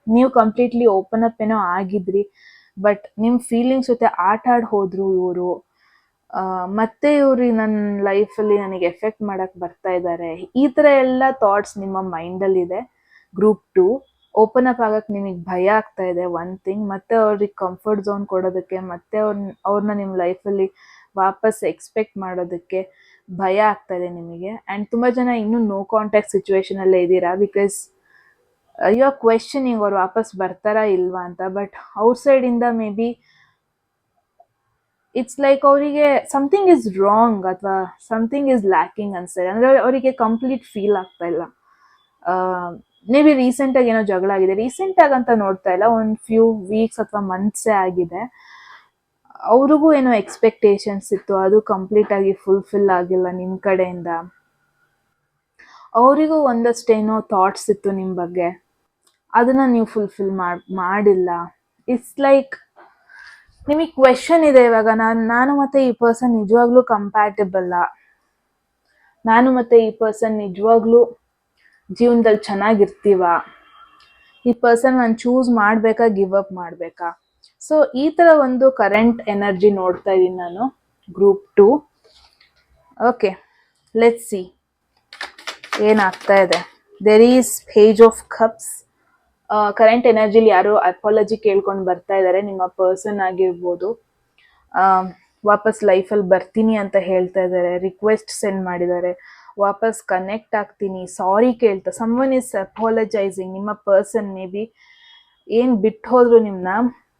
ನೀವು ಕಂಪ್ಲೀಟ್ಲಿ ಓಪನ್ ಅಪ್ ಏನೋ ಆಗಿದ್ರಿ, ಬಟ್ ನಿಮ್ಮ ಫೀಲಿಂಗ್ಸ್ ಜೊತೆ ಆಟ ಆಡಿ ಹೋದರು ಇವರು. ಮತ್ತೆ ಇವ್ರು ನನ್ನ ಲೈಫಲ್ಲಿ ನನಗೆ ಎಫೆಕ್ಟ್ ಮಾಡಕ್ಕೆ ಬರ್ತಾ ಇದ್ದಾರೆ, ಈ ಥರ ಎಲ್ಲ ಥಾಟ್ಸ್ ನಿಮ್ಮ ಮೈಂಡಲ್ಲಿದೆ. ಗ್ರೂಪ್ 2 ಓಪನ್ ಅಪ್ ಆಗಕ್ಕೆ ನಿಮಗೆ ಭಯ ಆಗ್ತಾ ಇದೆ ಒನ್ ಥಿಂಗ್, ಮತ್ತೆ ಅವ್ರಿಗೆ ಕಂಫರ್ಟ್ ಝೋನ್ ಕೊಡೋದಕ್ಕೆ, ಮತ್ತೆ ಅವ್ರನ್ನ ನಿಮ್ಮ ಲೈಫಲ್ಲಿ ವಾಪಸ್ ಎಕ್ಸ್ಪೆಕ್ಟ್ ಮಾಡೋದಕ್ಕೆ ಭಯ ಆಗ್ತಾ ಇದೆ ನಿಮಗೆ. ಆ್ಯಂಡ್ ತುಂಬ ಜನ ಇನ್ನೂ ನೋ ಕಾಂಟ್ಯಾಕ್ಟ್ ಸಿಚುವೇಶನಲ್ಲೇ ಇದ್ದೀರಾ, ಬಿಕಾಸ್ ಯು ಆರ್ ಕ್ವೆಶ್ಚನಿಂಗ್ ಅವ್ರು ವಾಪಸ್ ಬರ್ತಾರಾ ಇಲ್ವಾ ಅಂತ. ಬಟ್ ಔಟ್ ಸೈಡಿಂದ ಮೇ ಬಿ ಇಟ್ಸ್ ಲೈಕ್ ಅವರಿಗೆ ಸಮಥಿಂಗ್ ಇಸ್ ರಾಂಗ್ ಅಥವಾ ಸಮಥಿಂಗ್ ಇಸ್ ಲ್ಯಾಕಿಂಗ್ ಅನ್ಸ್ತಾ ಇದೆ. ಅಂದರೆ ಅವರಿಗೆ ಕಂಪ್ಲೀಟ್ ಫೀಲ್ ಆಗ್ತಾ ಇಲ್ಲ. ಮೇ ಬಿ ರೀಸೆಂಟಾಗಿ ಏನೋ ಜಗಳ ಆಗಿದೆ, ರೀಸೆಂಟಾಗಿ ಅಂತ ನೋಡ್ತಾ ಇಲ್ಲ, ಒಂದು ಫ್ಯೂ ವೀಕ್ಸ್ ಅಥವಾ ಮಂತ್ಸೇ ಆಗಿದೆ. ಅವ್ರಿಗೂ ಏನೋ ಎಕ್ಸ್ಪೆಕ್ಟೇಷನ್ಸ್ ಇತ್ತು, ಅದು ಕಂಪ್ಲೀಟ್ ಆಗಿ ಫುಲ್ಫಿಲ್ ಆಗಿಲ್ಲ ನಿಮ್ಮ ಕಡೆಯಿಂದ. ಅವರಿಗೂ ಒಂದಷ್ಟೇನೋ ಥಾಟ್ಸ್ ಇತ್ತು ನಿಮ್ಮ ಬಗ್ಗೆ, ಅದನ್ನ ನೀವು ಫುಲ್ಫಿಲ್ ಮಾಡಿಲ್ಲ. ಇಟ್ಸ್ ಲೈಕ್ ನಿಮಗೆ ಕ್ವೆಶನ್ ಇದೆ ಇವಾಗ, ನಾನು ಮತ್ತೆ ಈ ಪರ್ಸನ್ ನಿಜವಾಗ್ಲೂ ಕಂಪ್ಯಾಟಬಲ್ಲ, ನಾನು ಮತ್ತೆ ಈ ಪರ್ಸನ್ ನಿಜವಾಗ್ಲೂ ಜೀವನದಲ್ಲಿ ಚೆನ್ನಾಗಿರ್ತೀವ, ಈ ಪರ್ಸನ್ ನಾನು ಚೂಸ್ ಮಾಡಬೇಕಾ ಗಿವ್ ಅಪ್ ಮಾಡಬೇಕಾ. ಸೊ ಈ ಥರ ಒಂದು ಕರೆಂಟ್ ಎನರ್ಜಿ ನೋಡ್ತಾ ಇದ್ದೀನಿ ನಾನು, ಗ್ರೂಪ್ 2. ಓಕೆ, ಲೆಟ್ಸ್ ಸಿ ಏನಾಗ್ತಾ ಇದೆ. There is page of cups. Current ಎನರ್ಜಿಲಿ ಯಾರೋ ಅಪಾಲಜಿ ಕೇಳ್ಕೊಂಡು ಬರ್ತಾ ಇದ್ದಾರೆ, ನಿಮ್ಮ ಪರ್ಸನ್ ಆಗಿರ್ಬೋದು. ವಾಪಸ್ ಲೈಫಲ್ಲಿ ಬರ್ತೀನಿ ಅಂತ ಹೇಳ್ತಾ ಇದ್ದಾರೆ, ರಿಕ್ವೆಸ್ಟ್ ಸೆಂಡ್ ಮಾಡಿದ್ದಾರೆ, ವಾಪಸ್ ಕನೆಕ್ಟ್ ಆಗ್ತೀನಿ, ಸಾರಿ ಕೇಳ್ತಾ. Someone is apologising. ನಿಮ್ಮ ಪರ್ಸನ್ ಮೇ ಬಿ ಏನು ಬಿಟ್ಟು ಹೋದ್ರು ನಿಮ್ಮನ್ನ,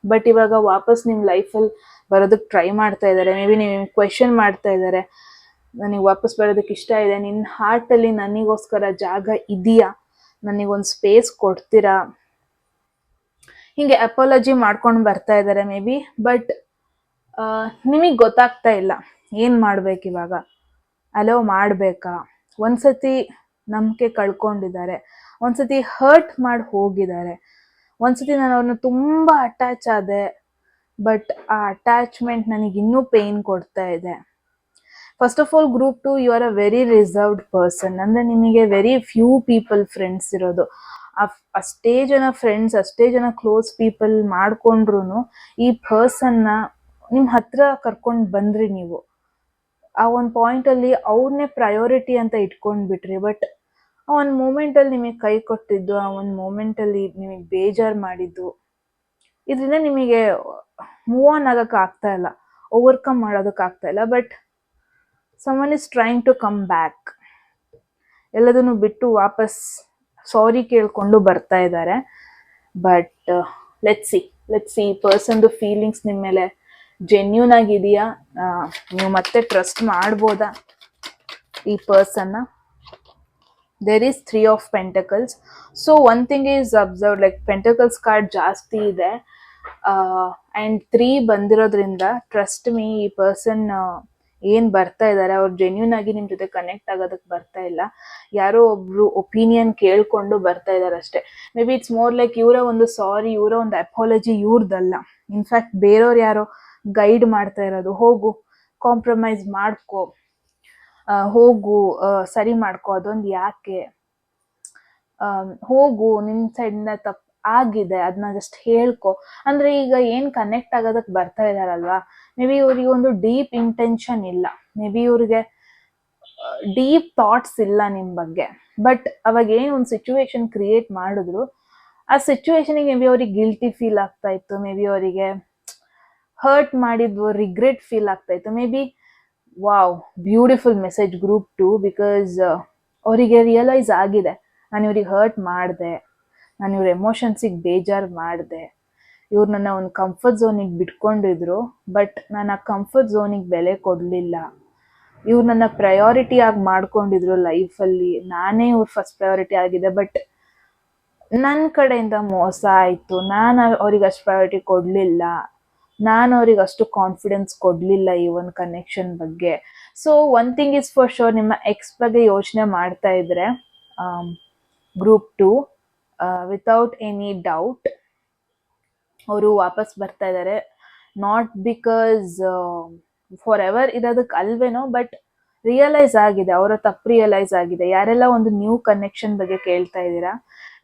ಬಟ್ ಇವಾಗ ವಾಪಸ್ ನಿಮ್ಮ ಲೈಫಲ್ಲಿ ಬರೋದಕ್ಕೆ ಟ್ರೈ ಮಾಡ್ತಾ ಇದ್ದಾರೆ. ಮೇ ಬಿ ನೀವು ಕ್ವೆಶನ್ ಮಾಡ್ತಾ ಇದ್ದಾರೆ, ನನಗೆ ವಾಪಸ್ ಬರೋದಕ್ಕೆ ಇಷ್ಟ ಇದೆ, ನಿನ್ನ ಹಾರ್ಟಲ್ಲಿ ನನಗೋಸ್ಕರ ಜಾಗ ಇದೆಯಾ, ನನಗೊಂದು ಸ್ಪೇಸ್ ಕೊಡ್ತೀರಾ, ಹೀಗೆ ಅಪಾಲಜಿ ಮಾಡ್ಕೊಂಡು ಬರ್ತಾ ಇದ್ದಾರೆ ಮೇ ಬಿ. ಬಟ್ ನಿಮಗೆ ಗೊತ್ತಾಗ್ತಾ ಇಲ್ಲ ಏನು ಮಾಡ್ಬೇಕು ಇವಾಗ, ಅಲೋ ಮಾಡಬೇಕಾ. ಒಂದ್ಸತಿ ನಂಬಿಕೆ ಕಳ್ಕೊಂಡಿದ್ದಾರೆ, ಒಂದ್ಸತಿ ಹರ್ಟ್ ಮಾಡಿ ಹೋಗಿದ್ದಾರೆ, ಒಂದ್ಸತಿ ನಾನು ಅವ್ರನ್ನ ತುಂಬ ಅಟ್ಯಾಚ್ ಆದೆ, ಬಟ್ ಆ ಅಟ್ಯಾಚ್ಮೆಂಟ್ ನನಗೆ ಇನ್ನೂ ಪೇಯ್ನ್ ಕೊಡ್ತಾ ಇದೆ. First of all group 2, you are a very reserved person. ಅಂದರೆ ನಿಮಗೆ ವೆರಿ ಫ್ಯೂ ಪೀಪಲ್ ಫ್ರೆಂಡ್ಸ್ ಇರೋದು. ಅಷ್ಟೇ ಜನ ಫ್ರೆಂಡ್ಸ್, ಅಷ್ಟೇ ಜನ ಕ್ಲೋಸ್ ಪೀಪಲ್ ಮಾಡ್ಕೊಂಡ್ರು ಈ ಪರ್ಸನ್ನ ನಿಮ್ಮ ಹತ್ರ ಕರ್ಕೊಂಡು ಬಂದ್ರಿ ನೀವು. ಆ ಒಂದು ಪಾಯಿಂಟಲ್ಲಿ ಅವ್ರನ್ನೇ ಪ್ರಯಾರಿಟಿ ಅಂತ ಇಟ್ಕೊಂಡ್ಬಿಟ್ರಿ. ಬಟ್ ಆ ಒಂದು ಮೂಮೆಂಟಲ್ಲಿ ನಿಮಗೆ ಕೈ ಕೊಟ್ಟಿದ್ದು, ಆ ಒಂದು ಮೂಮೆಂಟಲ್ಲಿ ನಿಮಗೆ ಬೇಜಾರು ಮಾಡಿದ್ದು, ಇದರಿಂದ ನಿಮಗೆ ಮೂವ್ ಆನ್ ಆಗೋಕ್ಕೆ ಆಗ್ತಾ ಇಲ್ಲ, ಓವರ್ಕಮ್ ಮಾಡೋದಕ್ಕಾಗ್ತಾ ಇಲ್ಲ. But someone is trying to come back. ಎಲ್ಲದನ್ನು ಬಿಟ್ಟು ವಾಪಸ್ ಸಾರಿ ಕೇಳ್ಕೊಂಡು ಬರ್ತಾ ಇದ್ದಾರೆ. ಬಟ್ ಲೆಟ್ಸ್ ಸಿ ಪರ್ಸನ್ದು ಫೀಲಿಂಗ್ಸ್ ನಿಮ್ಮ ಮೇಲೆ ಜೆನ್ಯೂನ್ ಆಗಿದೆಯಾ, ನೀವು ಮತ್ತೆ ಟ್ರಸ್ಟ್ ಮಾಡ್ಬೋದಾ ಈ ಪರ್ಸನ್ನ. There is 3 of pentacles. So one thing is observe, like pentacles card ಜಾಸ್ತಿ ಇದೆ ಆ್ಯಂಡ್ 3 ಬಂದಿರೋದ್ರಿಂದ ಟ್ರಸ್ಟ್ ಮೀ, ಈ ಪರ್ಸನ್ ಏನು ಬರ್ತಾ ಇದ್ದಾರೆ ಅವ್ರು ಜೆನ್ಯೂನ್ ಆಗಿ ನಿಮ್ಮ ಜೊತೆ ಕನೆಕ್ಟ್ ಆಗೋದಕ್ಕೆ ಬರ್ತಾ ಇಲ್ಲ, ಯಾರೋ ಒಬ್ರು ಒಪಿನಿಯನ್ ಕೇಳ್ಕೊಂಡು ಬರ್ತಾ ಇದ್ದಾರೆ ಅಷ್ಟೇ. May be it's more like ಇವರ ಒಂದು ಸಾರಿ, ಇವರ ಒಂದು ಅಪಾಲಜಿ ಇವ್ರದ್ದಲ್ಲ, ಇನ್ಫ್ಯಾಕ್ಟ್ ಬೇರೆಯವ್ರು ಯಾರೋ ಗೈಡ್ ಮಾಡ್ತಾ ಇರೋದು, ಹೋಗು ಕಾಂಪ್ರಮೈಸ್ ಮಾಡ್ಕೊ, ಹೋಗು ಸರಿ ಮಾಡ್ಕೊ, ಅದೊಂದು ಯಾಕೆ, ಹೋಗು ನಿನ್ನ ಸೈಡಿಂದ ತಪ್ಪು ಆಗಿದೆ ಅದನ್ನ ಜಸ್ಟ್ ಹೇಳ್ಕೊ. ಅಂದರೆ ಈಗ ಏನು ಕನೆಕ್ಟ್ ಆಗೋದಕ್ಕೆ ಬರ್ತಾ ಇದ್ದಾರಲ್ವಾ, ಮೇ ಬಿ ಇವ್ರಿಗೆ ಒಂದು ಡೀಪ್ ಇಂಟೆನ್ಷನ್ ಇಲ್ಲ, ಮೇ ಬಿ ಇವ್ರಿಗೆ ಡೀಪ್ ಥಾಟ್ಸ್ ಇಲ್ಲ ನಿಮ್ಮ ಬಗ್ಗೆ. ಬಟ್ ಅವಾಗ ಏನು ಒಂದು ಸಿಚುವೇಶನ್ ಕ್ರಿಯೇಟ್ ಮಾಡಿದ್ರು, ಆ ಸಿಚುವೇಶನಿಗೆ ಮೇ ಬಿ ಅವ್ರಿಗೆ ಗಿಲ್ಟಿ ಫೀಲ್ ಆಗ್ತಾ ಇತ್ತು, ಮೇ ಬಿ ಅವರಿಗೆ ಹರ್ಟ್ ಮಾಡಿದ್ವು ರಿಗ್ರೆಟ್ ಫೀಲ್ ಆಗ್ತಾ ಇತ್ತು. May be wow, beautiful message group 2, because ಅವರಿಗೆ ರಿಯಲೈಸ್ ಆಗಿದೆ, ನಾನು ಇವ್ರಿಗೆ ಹರ್ಟ್ ಮಾಡಿದೆ, ನಾನು ಇವ್ರ ಎಮೋಷನ್ಸಿಗೆ ಬೇಜಾರು ಮಾಡಿದೆ, ಇವ್ರು ನನ್ನ ಒಂದು ಕಂಫರ್ಟ್ ಝೋನಿಗೆ ಬಿಟ್ಕೊಂಡಿದ್ರು, ಬಟ್ ನಾನು ಆ ಕಂಫರ್ಟ್ ಝೋನಿಗೆ ಬೆಲೆ ಕೊಡಲಿಲ್ಲ, ಇವ್ರು ನನ್ನ ಪ್ರಯಾರಿಟಿ ಆಗಿ ಮಾಡ್ಕೊಂಡಿದ್ರು ಲೈಫಲ್ಲಿ, ನಾನೇ ಇವ್ರ ಫಸ್ಟ್ ಪ್ರಯಾರಿಟಿ ಆಗಿದೆ, ಬಟ್ ನನ್ನ ಕಡೆಯಿಂದ ಮೋಸ ಆಯಿತು, ನಾನು ಅವ್ರಿಗೆ ಅಷ್ಟು ಪ್ರಯಾರಿಟಿ ಕೊಡಲಿಲ್ಲ, ನಾನು ಅವ್ರಿಗೆ ಅಷ್ಟು ಕಾನ್ಫಿಡೆನ್ಸ್ ಕೊಡಲಿಲ್ಲ ಈ ಒಂದು ಕನೆಕ್ಷನ್ ಬಗ್ಗೆ. So one thing is for sure, ನಿಮ್ಮ ಎಕ್ಸ್ ಬಗ್ಗೆ ಯೋಚನೆ ಮಾಡ್ತಾ ಇದ್ರೆ ಗ್ರೂಪ್ 2, ವಿತೌಟ್ ಎನಿ ಡೌಟ್ ಅವರು ವಾಪಸ್ ಬರ್ತಾ ಇದ್ದಾರೆ. ನಾಟ್ ಬಿಕಾಸ್ ಫಾರ್ ಎವರ್ ಇರೋದಕ್ಕೆ ಅಲ್ವೇನೋ, ಬಟ್ ರಿಯಲೈಸ್ ಆಗಿದೆ, ಅವರ ತಪ್ಪು ರಿಯಲೈಸ್ ಆಗಿದೆ. ಯಾರೆಲ್ಲ ಒಂದು ನ್ಯೂ ಕನೆಕ್ಷನ್ ಬಗ್ಗೆ ಕೇಳ್ತಾ ಇದ್ದೀರಾ,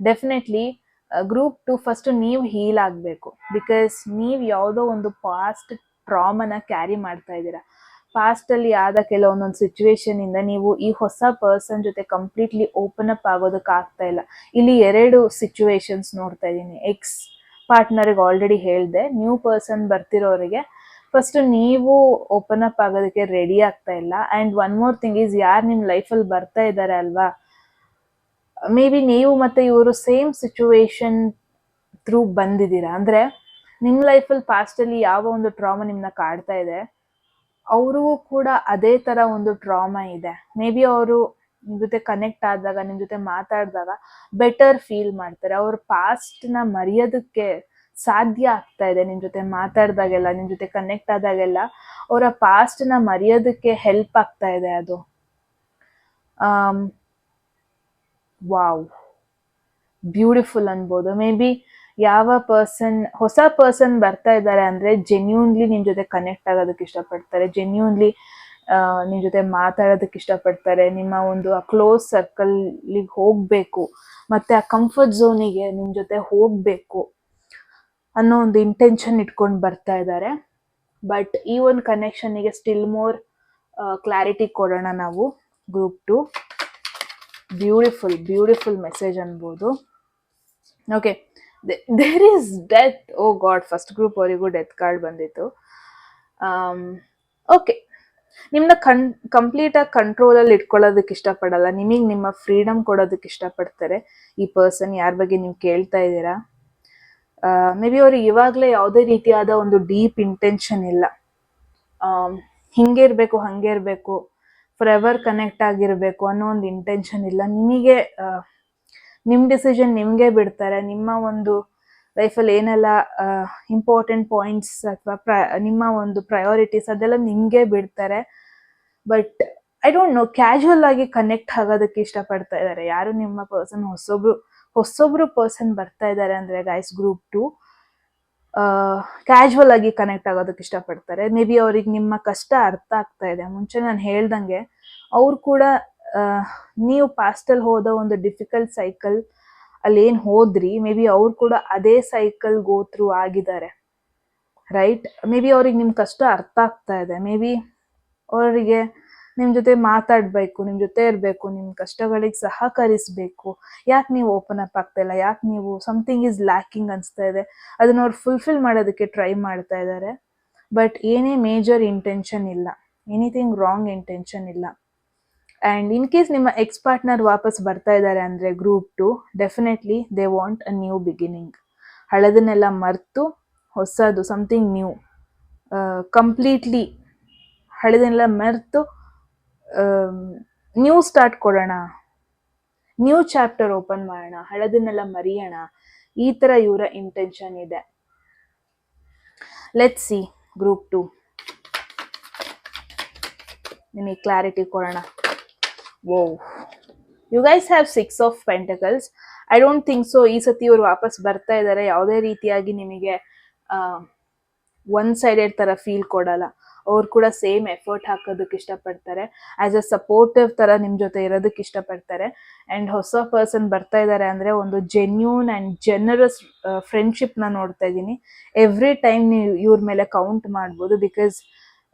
ಡೆಫಿನೆಟ್ಲಿ ಗ್ರೂಪ್ 2 ಫಸ್ಟ್ ನೀವು ಹೀಲ್ ಆಗಬೇಕು. ಬಿಕಾಸ್ ನೀವು ಯಾವುದೋ ಒಂದು ಪಾಸ್ಟ್ ಟ್ರಾಮನ ಕ್ಯಾರಿ ಮಾಡ್ತಾ ಇದ್ದೀರಾ. ಪಾಸ್ಟಲ್ಲಿ ಆದ ಕೆಲವೊಂದೊಂದು ಸಿಚುವೇಶನಿಂದ ನೀವು ಈ ಹೊಸ ಪರ್ಸನ್ ಜೊತೆ ಕಂಪ್ಲೀಟ್ಲಿ ಓಪನ್ ಅಪ್ ಆಗೋದಕ್ಕೆ ಆಗ್ತಾ ಇಲ್ಲ. ಇಲ್ಲಿ 2 ಸಿಚುವೇಶನ್ಸ್ ನೋಡ್ತಾ ಇದ್ದೀನಿ. ಎಕ್ಸ್ ಪಾರ್ಟ್ನರ್ಗೆ ಆಲ್ರೆಡಿ ಹೇಳಿದೆ, ನ್ಯೂ ಪರ್ಸನ್ ಬರ್ತಿರೋರಿಗೆ ಫಸ್ಟ್ ನೀವು ಓಪನ್ ಅಪ್ ಆಗೋದಕ್ಕೆ ರೆಡಿ ಆಗ್ತಾ ಇಲ್ಲ. And one more thing is, ಯಾರು ನಿಮ್ಮ ಲೈಫಲ್ಲಿ ಬರ್ತಾ ಇದ್ದಾರೆ ಅಲ್ವಾ, ಮೇ ಬಿ ನೀವು ಮತ್ತು ಇವರು ಸೇಮ್ ಸಿಚುವೇಶನ್ ಥ್ರೂ ಬಂದಿದ್ದೀರಾ. ಅಂದರೆ ನಿಮ್ಮ ಲೈಫಲ್ಲಿ ಪಾಸ್ಟಲ್ಲಿ ಯಾವ ಒಂದು ಟ್ರಾಮಾ ನಿಮ್ಮನ್ನ ಕಾಡ್ತಾ ಇದೆ, ಅವ್ರಿಗೂ ಕೂಡ ಅದೇ ಥರ ಒಂದು ಟ್ರಾಮಾ ಇದೆ. ಮೇ ಬಿ ಅವರು ನಿಮ್ ಜೊತೆ ಕನೆಕ್ಟ್ ಆದಾಗ, ನಿಮ್ ಜೊತೆ ಮಾತಾಡಿದಾಗ ಬೆಟರ್ ಫೀಲ್ ಮಾಡ್ತಾರೆ. ಅವ್ರ ಪಾಸ್ಟ್ನ ಮರೆಯೋದಕ್ಕೆ ಸಾಧ್ಯ ಆಗ್ತಾ ಇದೆ ನಿಮ್ ಜೊತೆ ಮಾತಾಡ್ದಾಗೆಲ್ಲ, ನಿಮ್ ಜೊತೆ ಕನೆಕ್ಟ್ ಆದಾಗೆಲ್ಲ ಅವರ ಪಾಸ್ಟ್ನ ಮರೆಯೋದಕ್ಕೆ ಹೆಲ್ಪ್ ಆಗ್ತಾ ಇದೆ ಅದು. ವಾವ್, ಬ್ಯೂಟಿಫುಲ್ ಅನ್ಬೋದು. ಮೇ ಬಿ ಯಾವ ಹೊಸ ಪರ್ಸನ್ ಬರ್ತಾ ಇದ್ದಾರೆ ಅಂದ್ರೆ ಜೆನ್ಯೂನ್ಲಿ ನಿಮ್ ಜೊತೆ ಕನೆಕ್ಟ್ ಆಗೋದಕ್ಕೆ ಇಷ್ಟಪಡ್ತಾರೆ, ಜೆನ್ಯೂನ್ಲಿ ನಿಮ್ ಜೊತೆ ಮಾತಾಡೋದಕ್ಕೆ ಇಷ್ಟಪಡ್ತಾರೆ, ನಿಮ್ಮ ಒಂದು ಆ ಕ್ಲೋಸ್ ಸರ್ಕಲ್ಗೆ ಹೋಗ್ಬೇಕು, ಮತ್ತೆ ಆ ಕಂಫರ್ಟ್ ಝೋನಿಗೆ ನಿಮ್ ಜೊತೆ ಹೋಗ್ಬೇಕು ಅನ್ನೋ ಒಂದು ಇಂಟೆನ್ಷನ್ ಇಟ್ಕೊಂಡು ಬರ್ತಾ ಇದ್ದಾರೆ. ಬಟ್ ಈ ಒಂದು ಕನೆಕ್ಷನ್ಗೆ ಸ್ಟಿಲ್ ಮೋರ್ ಕ್ಲಾರಿಟಿ ಕೊಡೋಣ ನಾವು. ಗ್ರೂಪ್ 2, ಬ್ಯೂಟಿಫುಲ್ ಮೆಸೇಜ್ ಅನ್ಬೋದು. Okay, there is death. Oh god, first group ಅವರಿಗೂ ಡೆತ್ ಕಾರ್ಡ್ ಬಂದಿತ್ತು. ಓಕೆ, ನಿಮ್ಮನ್ನ ಕಂಪ್ಲೀಟ್ ಆಗಿ ಕಂಟ್ರೋಲಲ್ಲಿ ಇಟ್ಕೊಳ್ಳೋದಕ್ಕೆ ಇಷ್ಟಪಡಲ್ಲ, ನಿಮಗೆ ನಿಮ್ಮ ಫ್ರೀಡಮ್ ಕೊಡೋದಕ್ಕೆ ಇಷ್ಟಪಡ್ತಾರೆ ಈ ಪರ್ಸನ್, ಯಾರ ಬಗ್ಗೆ ನೀವು ಕೇಳ್ತಾ ಇದ್ದೀರಾ. ಮೇ ಬಿ ಅವ್ರಿಗೆ ಇವಾಗಲೇ ಯಾವುದೇ ರೀತಿಯಾದ ಒಂದು ಡೀಪ್ ಇಂಟೆನ್ಷನ್ ಇಲ್ಲ. ಹಿಂಗೆ ಇರಬೇಕು, ಹಂಗೆ ಇರಬೇಕು, ಫಾರ್ ಎವರ್ ಕನೆಕ್ಟ್ ಆಗಿರಬೇಕು ಅನ್ನೋ ಒಂದು ಇಂಟೆನ್ಷನ್ ಇಲ್ಲ. ನಿಮಗೆ ನಿಮ್ಮ ಡಿಸಿಷನ್ ನಿಮಗೆ ಬಿಡ್ತಾರೆ. ನಿಮ್ಮ ಒಂದು ಲೈಫಲ್ಲಿ ಏನೆಲ್ಲ ಇಂಪಾರ್ಟೆಂಟ್ ಪಾಯಿಂಟ್ಸ್ ಅಥವಾ ನಿಮ್ಮ ಒಂದು ಪ್ರಯಾರಿಟೀಸ್ ಅದೆಲ್ಲ ನಿಮಗೆ ಬಿಡ್ತಾರೆ. But I don't no, casual ಆಗಿ ಕನೆಕ್ಟ್ ಆಗೋದಕ್ಕೆ ಇಷ್ಟಪಡ್ತಾ ಇದ್ದಾರೆ ಯಾರು ನಿಮ್ಮ ಪರ್ಸನ್. ಹೊಸೊಬ್ರು ಪರ್ಸನ್ ಬರ್ತಾ ಇದ್ದಾರೆ ಅಂದ್ರೆ ಗೈಸ್, ಗ್ರೂಪ್ 2 ಕ್ಯಾಶುವಲ್ ಆಗಿ ಕನೆಕ್ಟ್ ಆಗೋದಕ್ಕೆ ಇಷ್ಟಪಡ್ತಾರೆ. ಮೇ ಬಿ ಅವ್ರಿಗೆ ನಿಮ್ಮ ಕಷ್ಟ ಅರ್ಥ ಆಗ್ತಾ ಇದೆ. ಮುಂಚೆ ನಾನು ಹೇಳ್ದಂಗೆ ಅವ್ರು ಕೂಡ ನೀವು ಪಾಸ್ಟಲ್ಲಿ ಹೋದ ಒಂದು ಡಿಫಿಕಲ್ಟ್ ಸೈಕಲ್ ಅಲ್ಲಿ ಏನು ಹೋದ್ರಿ, ಮೇ ಬಿ ಅವ್ರು ಕೂಡ ಅದೇ ಸೈಕಲ್ ಗೋ ಥ್ರೂ ಆಗಿದ್ದಾರೆ, ರೈಟ್. ಮೇ ಬಿ ಅವ್ರಿಗೆ ನಿಮ್ಮ ಕಷ್ಟ ಅರ್ಥ ಆಗ್ತಾ ಇದೆ. ಮೇ ಬಿ ಅವರಿಗೆ ನಿಮ್ಮ ಜೊತೆ ಮಾತಾಡಬೇಕು, ನಿಮ್ಮ ಜೊತೆ ಇರಬೇಕು, ನಿಮ್ಮ ಕಷ್ಟಗಳಿಗೆ ಸಹಕರಿಸಬೇಕು. ಯಾಕೆ ನೀವು ಓಪನ್ ಅಪ್ ಆಗ್ತಾ ಇಲ್ಲ, ಯಾಕೆ ನೀವು ಸಮಥಿಂಗ್ ಈಸ್ ಲ್ಯಾಕಿಂಗ್ ಅನಿಸ್ತಾ ಇದೆ, ಅದನ್ನ ಅವ್ರು ಫುಲ್ಫಿಲ್ ಮಾಡೋದಕ್ಕೆ ಟ್ರೈ ಮಾಡ್ತಾ ಇದ್ದಾರೆ. ಬಟ್ ಏನೇ ಮೇಜರ್ ಇಂಟೆನ್ಷನ್ ಇಲ್ಲ, ಎನಿಥಿಂಗ್ ರಾಂಗ್ ಇಂಟೆನ್ಷನ್ ಇಲ್ಲ. ಆ್ಯಂಡ್ ಇನ್ ಕೇಸ್ ನಿಮ್ಮ ಎಕ್ಸ್ ಪಾರ್ಟ್ನರ್ ವಾಪಸ್ ಬರ್ತಾ ಇದ್ದಾರೆ ಅಂದರೆ group 2 definitely they want a new beginning. ಹಳೆದನ್ನೆಲ್ಲ ಮರೆತು ಹೊಸದು, ಸಮಥಿಂಗ್ ನ್ಯೂ, ಕಂಪ್ಲೀಟ್ಲಿ ಹಳೆದನ್ನೆಲ್ಲ ಮರೆತು ನ್ಯೂ ಸ್ಟಾರ್ಟ್ ಕೊಡೋಣ, ನ್ಯೂ ಚಾಪ್ಟರ್ ಓಪನ್ ಮಾಡೋಣ, ಹಳೆದನ್ನೆಲ್ಲ ಮರೆಯೋಣ, ಈ ಥರ ಇವರ ಇಂಟೆನ್ಷನ್ ಇದೆ. ಲೆಟ್ಸ್ ಸಿ ಗ್ರೂಪ್ 2, ನಿಮಗೆ ಕ್ಲಾರಿಟಿ ಕೊಡೋಣ. Whoa, you guys have 6 of pentacles. I don't think so ಈ ಸತಿ ಇವ್ರು ವಾಪಸ್ ಬರ್ತಾ ಇದ್ದಾರೆ. ಯಾವುದೇ ರೀತಿಯಾಗಿ ನಿಮಗೆ ಒನ್ ಸೈಡೆಡ್ ಥರ ಫೀಲ್ ಕೊಡಲ್ಲ. ಅವ್ರು ಕೂಡ ಸೇಮ್ ಎಫರ್ಟ್ ಹಾಕೋದಕ್ಕೆ ಇಷ್ಟಪಡ್ತಾರೆ. ಆ್ಯಸ್ ಅ ಸಪೋರ್ಟಿವ್ ಥರ ನಿಮ್ಮ ಜೊತೆ ಇರೋದಕ್ಕೆ ಇಷ್ಟಪಡ್ತಾರೆ. ಆ್ಯಂಡ್ ಹೊಸ ಪರ್ಸನ್ ಬರ್ತಾ ಇದ್ದಾರೆ ಅಂದರೆ ಒಂದು ಜೆನ್ಯೂನ್ ಆ್ಯಂಡ್ ಜನರಸ್ ಫ್ರೆಂಡ್ಶಿಪ್ನ ನೋಡ್ತಾ ಇದ್ದೀನಿ. ಎವ್ರಿ ಟೈಮ್ ನೀವು ಇವ್ರ ಮೇಲೆ ಕೌಂಟ್ ಮಾಡ್ಬೋದು. ಬಿಕಾಸ್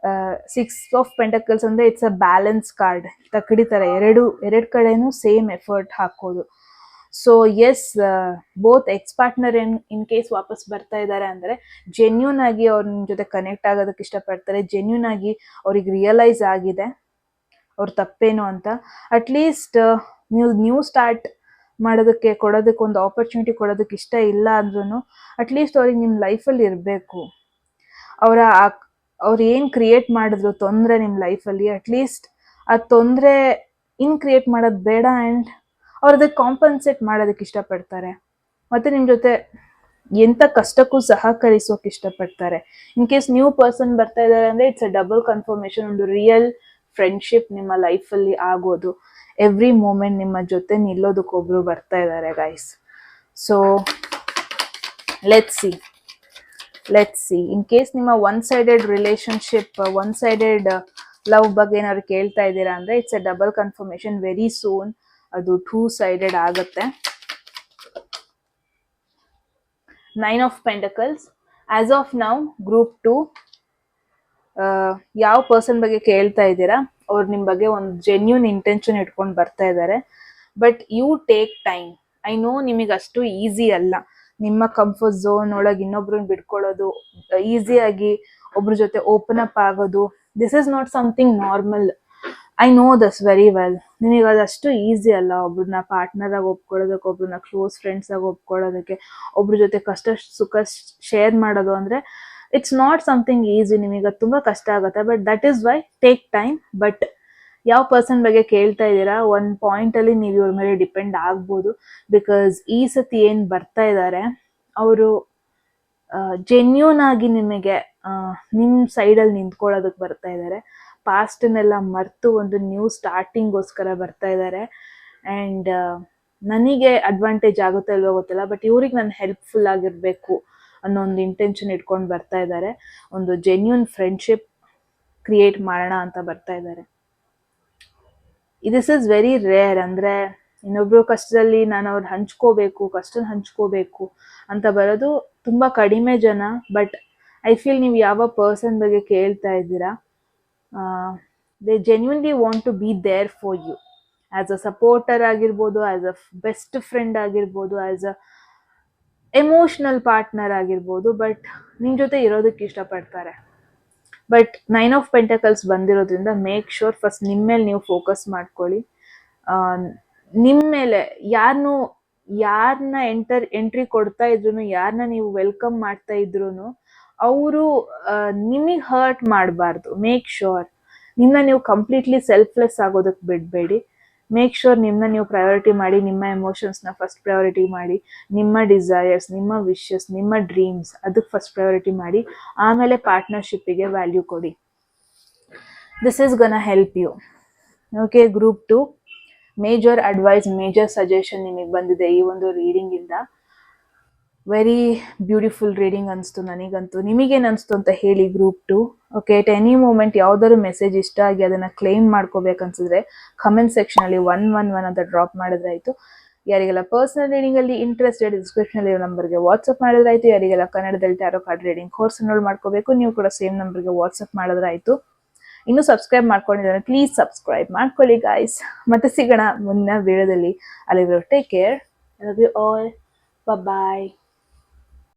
6 ಆಫ್ ಪೆಂಟಕಲ್ಸ್ ಅಂದರೆ ಇಟ್ಸ್ ಅ ಬ್ಯಾಲೆನ್ಸ್ ಕಾರ್ಡ್. ತಕ್ಕಡಿ ಥರ ಎರಡು ಕಡೆನೂ ಸೇಮ್ ಎಫರ್ಟ್ ಹಾಕೋದು. So yes, both ex partner in case ವಾಪಸ್ ಬರ್ತಾ ಇದ್ದಾರೆ ಅಂದರೆ ಜೆನ್ಯೂನ್ ಆಗಿ ಅವ್ರ ನಿಮ್ಮ ಜೊತೆ ಕನೆಕ್ಟ್ ಆಗೋದಕ್ಕೆ ಇಷ್ಟಪಡ್ತಾರೆ. ಜೆನ್ಯೂನ್ ಆಗಿ ಅವ್ರಿಗೆ ರಿಯಲೈಸ್ ಆಗಿದೆ ಅವ್ರ ತಪ್ಪೇನು ಅಂತ. ಅಟ್ಲೀಸ್ಟ್ ನೀವು ನ್ಯೂ ಸ್ಟಾರ್ಟ್ ಮಾಡೋದಕ್ಕೆ ಕೊಡೋದಕ್ಕೆ ಒಂದು ಆಪರ್ಚುನಿಟಿ ಕೊಡೋದಕ್ಕೆ ಇಷ್ಟ ಇಲ್ಲ ಅಂದ್ರೂ ಅಟ್ಲೀಸ್ಟ್ ಅವ್ರಿಗೆ ನಿಮ್ಮ ಲೈಫಲ್ಲಿ ಇರಬೇಕು. ಅವ್ರು ಏನು ಕ್ರಿಯೇಟ್ ಮಾಡಿದ್ರು ತೊಂದರೆ ನಿಮ್ಮ ಲೈಫಲ್ಲಿ, ಅಟ್ಲೀಸ್ಟ್ ಆ ತೊಂದರೆ ಕ್ರಿಯೇಟ್ ಮಾಡೋದು ಬೇಡ. ಆ್ಯಂಡ್ ಅವ್ರು ಅದಕ್ಕೆ ಕಾಂಪನ್ಸೇಟ್ ಮಾಡೋದಕ್ಕೆ ಇಷ್ಟಪಡ್ತಾರೆ. ಮತ್ತು ನಿಮ್ಮ ಜೊತೆ ಎಂಥ ಕಷ್ಟಕ್ಕೂ ಸಹಕರಿಸೋಕೆ ಇಷ್ಟಪಡ್ತಾರೆ. ಇನ್ ಕೇಸ್ ನ್ಯೂ ಪರ್ಸನ್ ಬರ್ತಾ ಇದ್ದಾರೆ ಅಂದರೆ ಇಟ್ಸ್ ಅ ಡಬಲ್ ಕನ್ಫರ್ಮೇಷನ್. ಒಂದು ರಿಯಲ್ ಫ್ರೆಂಡ್ಶಿಪ್ ನಿಮ್ಮ ಲೈಫಲ್ಲಿ ಆಗೋದು. ಎವ್ರಿ ಮೂಮೆಂಟ್ ನಿಮ್ಮ ಜೊತೆ ನಿಲ್ಲೋದಕ್ಕೊಬ್ರು ಬರ್ತಾ ಇದ್ದಾರೆ guys. So let's see in case ನಿಮ್ಮ one sided relationship, one sided love ಬಗ್ಗೆ ಏನಾದ್ರು ಕೇಳ್ತಾ ಇದ್ದೀರಾ ಅಂದರೆ it's a double confirmation. Very soon ಅದು 2 ಸೈಡೆಡ್ ಆಗುತ್ತೆ. 9 of pentacles. As of now group 2 ಯಾವ ಪರ್ಸನ್ ಬಗ್ಗೆ ಕೇಳ್ತಾ ಇದ್ದೀರಾ ಅವ್ರು ನಿಮ್ಮ ಬಗ್ಗೆ ಒಂದು ಜೆನ್ಯೂನ್ ಇಂಟೆನ್ಷನ್ ಇಟ್ಕೊಂಡು ಬರ್ತಾ ಇದ್ದಾರೆ. But you take time. I know ನಿಮಗೆ ಅಷ್ಟು ಈಸಿ ಅಲ್ಲ. ನಿಮ್ಮ ಕಂಫರ್ಟ್ ಝೋನ್ ಒಳಗೆ ಇನ್ನೊಬ್ರನ್ನ ಬಿಡ್ಕೊಳ್ಳೋದು, ಈಸಿಯಾಗಿ ಒಬ್ರ ಜೊತೆ ಓಪನ್ ಅಪ್ ಆಗೋದು, this is not something normal. I know this very well. ನಿಮಗೆ ಅದಷ್ಟು ಈಸಿ ಅಲ್ಲ ಒಬ್ರನ್ನ ಪಾರ್ಟ್ನರ್ ಆಗಿ ಒಪ್ಕೊಳ್ಳೋದಕ್ಕೆ, ಒಬ್ರನ್ನ ಕ್ಲೋಸ್ ಫ್ರೆಂಡ್ಸ್ ಆಗಿ ಒಪ್ಕೊಳ್ಳೋದಕ್ಕೆ, ಒಬ್ರ ಜೊತೆ ಕಷ್ಟ ಸುಖ ಶೇರ್ ಮಾಡೋದು ಅಂದರೆ ಇಟ್ಸ್ ನಾಟ್ ಸಮಥಿಂಗ್ ಈಸಿ. ನಿಮಗೆ ತುಂಬ ಕಷ್ಟ ಆಗುತ್ತೆ. But that is why take time. But ಯಾವ ಪರ್ಸನ್ ಬಗ್ಗೆ ಕೇಳ್ತಾ ಇದ್ದೀರಾ, ಒಂದು ಪಾಯಿಂಟಲ್ಲಿ ನೀವು ಇವ್ರ ಮೇಲೆ ಡಿಪೆಂಡ್ ಆಗ್ಬೋದು. ಬಿಕಾಸ್ ಈ ಸತಿ ಏನು ಬರ್ತಾ ಇದ್ದಾರೆ ಅವರು ಜೆನ್ಯೂನ್ ಆಗಿ ನಿಮಗೆ ನಿಮ್ಮ ಸೈಡಲ್ಲಿ ನಿಂತ್ಕೊಳ್ಳೋದಕ್ಕೆ ಬರ್ತಾ ಇದ್ದಾರೆ. ಪಾಸ್ಟನ್ನೆಲ್ಲ ಮರೆತು ಒಂದು ನ್ಯೂ ಸ್ಟಾರ್ಟಿಂಗ್ಗೋಸ್ಕರ ಬರ್ತಾ ಇದ್ದಾರೆ. ಆ್ಯಂಡ್ ನನಗೆ ಅಡ್ವಾಂಟೇಜ್ ಆಗುತ್ತೋ ಇಲ್ವೋ ಗೊತ್ತಿಲ್ಲ, ಬಟ್ ಇವ್ರಿಗೆ ನಾನು ಹೆಲ್ಪ್ಫುಲ್ ಆಗಿರಬೇಕು ಅನ್ನೋ ಒಂದು ಇಂಟೆನ್ಷನ್ ಇಟ್ಕೊಂಡು ಬರ್ತಾ ಇದ್ದಾರೆ. ಒಂದು ಜೆನ್ಯೂನ್ ಫ್ರೆಂಡ್ಶಿಪ್ ಕ್ರಿಯೇಟ್ ಮಾಡೋಣ ಅಂತ ಬರ್ತಾ ಇದ್ದಾರೆ. This is very rare. ಅಂದರೆ ಇನ್ನೊಬ್ರು ಕಷ್ಟದಲ್ಲಿ ನಾನು ಅವ್ರು ಕಷ್ಟ ಹಂಚ್ಕೋಬೇಕು ಅಂತ ಬರೋದು ತುಂಬ ಕಡಿಮೆ ಜನ. ಬಟ್ ಐ ಫೀಲ್ ನೀವು ಯಾವ ಪರ್ಸನ್ ಬಗ್ಗೆ ಕೇಳ್ತಾ ಇದ್ದೀರಾ, they genuinely want to be there for you as a supporter ಆಗಿರ್ಬೋದು, ಆ್ಯಸ್ ಅ ಬೆಸ್ಟ್ ಫ್ರೆಂಡ್ ಆಗಿರ್ಬೋದು, ಆ್ಯಸ್ ಅ ಎಮೋಷ್ನಲ್ ಪಾರ್ಟ್ನರ್ ಆಗಿರ್ಬೋದು. ಬಟ್ ನಿಮ್ಮ ಜೊತೆ ಇರೋದಕ್ಕೆ ಇಷ್ಟಪಡ್ತಾರೆ. ಬಟ್ 9 ಆಫ್ ಪೆಂಟಕಲ್ಸ್ ಬಂದಿರೋದ್ರಿಂದ ಮೇಕ್ ಶೋರ್ ಫಸ್ಟ್ ನಿಮ್ಮ ಮೇಲೆ ನೀವು ಫೋಕಸ್ ಮಾಡ್ಕೊಳ್ಳಿ. ನಿಮ್ಮ ಮೇಲೆ ಯಾರನ್ನ ಎಂಟ್ರಿ ಕೊಡ್ತಾ ಇದ್ರು, ಯಾರನ್ನ ನೀವು ವೆಲ್ಕಮ್ ಮಾಡ್ತಾ ಇದ್ರು ಅವರು ನಿಮಗೆ ಹರ್ಟ್ ಮಾಡಬಾರ್ದು. ಮೇಕ್ ಶೋರ್ ನಿಮ್ಮನ್ನ ನೀವು ಕಂಪ್ಲೀಟ್ಲಿ ಸೆಲ್ಫ್ಲೆಸ್ ಆಗೋದಕ್ಕೆ ಬಿಡಬೇಡಿ. ಮೇಕ್ ಶೋರ್ ನಿಮ್ಮನ್ನ ನೀವು ಪ್ರಯಾರಿಟಿ ಮಾಡಿ, ನಿಮ್ಮ ಎಮೋಷನ್ಸ್ನ ಫಸ್ಟ್ ಪ್ರಯಾರಿಟಿ ಮಾಡಿ, ನಿಮ್ಮ ಡಿಸೈರ್ಸ್, ನಿಮ್ಮ ವಿಶಸ್, ನಿಮ್ಮ ಡ್ರೀಮ್ಸ್ ಅದಕ್ಕೆ ಫಸ್ಟ್ ಪ್ರಯಾರಿಟಿ ಮಾಡಿ. ಆಮೇಲೆ ಪಾರ್ಟ್ನರ್ಶಿಪ್ಪಿಗೆ ವ್ಯಾಲ್ಯೂ ಕೊಡಿ. This is gonna help you. Okay, group 2 major advice, major suggestion ನಿಮಗೆ ಬಂದಿದೆ ಈ ಒಂದು ರೀಡಿಂಗಿಂದ. ವೆರಿ ಬ್ಯೂಟಿಫುಲ್ ರೀಡಿಂಗ್ ಅನಿಸ್ತು ನನಗಂತೂ. ನಿಮಗೇನು ಅನಿಸ್ತು ಅಂತ ಹೇಳಿ group 2. Okay, at any moment ಯಾವುದಾದ್ರು ಮೆಸೇಜ್ ಇಷ್ಟ ಆಗಿ ಅದನ್ನು ಕ್ಲೈಮ್ ಮಾಡ್ಕೋಬೇಕನ್ಸಿದ್ರೆ ಕಮೆಂಟ್ ಸೆಕ್ಷನಲ್ಲಿ 111 ಅಂತ ಡ್ರಾಪ್ ಮಾಡಿದ್ರೆ ಆಯಿತು. ಯಾರಿಗೆಲ್ಲ ಪರ್ಸನಲ್ ರೀಡಿಂಗಲ್ಲಿ ಇಂಟ್ರೆಸ್ಟೆಡ್ ಡಿಸ್ಕ್ರಿಪ್ಷನಲ್ಲಿ ನಂಬರ್ಗೆ ವಾಟ್ಸಪ್ ಮಾಡಿದ್ರೆ ಆಯಿತು. ಯಾರಿಗೆಲ್ಲ ಕನ್ನಡದಲ್ಲಿ tarot card reading course enroll ಮಾಡ್ಕೋಬೇಕು, ನೀವು ಕೂಡ ಸೇಮ್ ನಂಬರ್ಗೆ ವಾಟ್ಸಪ್ ಮಾಡಿದ್ರೆ ಆಯಿತು. ಇನ್ನೂ ಸಬ್ಸ್ಕ್ರೈಬ್ ಮಾಡ್ಕೊಂಡಿದ್ದಾರೆ, ಪ್ಲೀಸ್ ಸಬ್ಸ್ಕ್ರೈಬ್ ಮಾಡ್ಕೊಳ್ಳಿ ಗಾಯ್ಸ್. ಮತ್ತೆ ಸಿಗೋಣ ಮುಂದಿನ ವಿಡಿಯೋದಲ್ಲಿ. ಅಲ್ಲಿವರೆಗೂ take care. I love you all. Bye.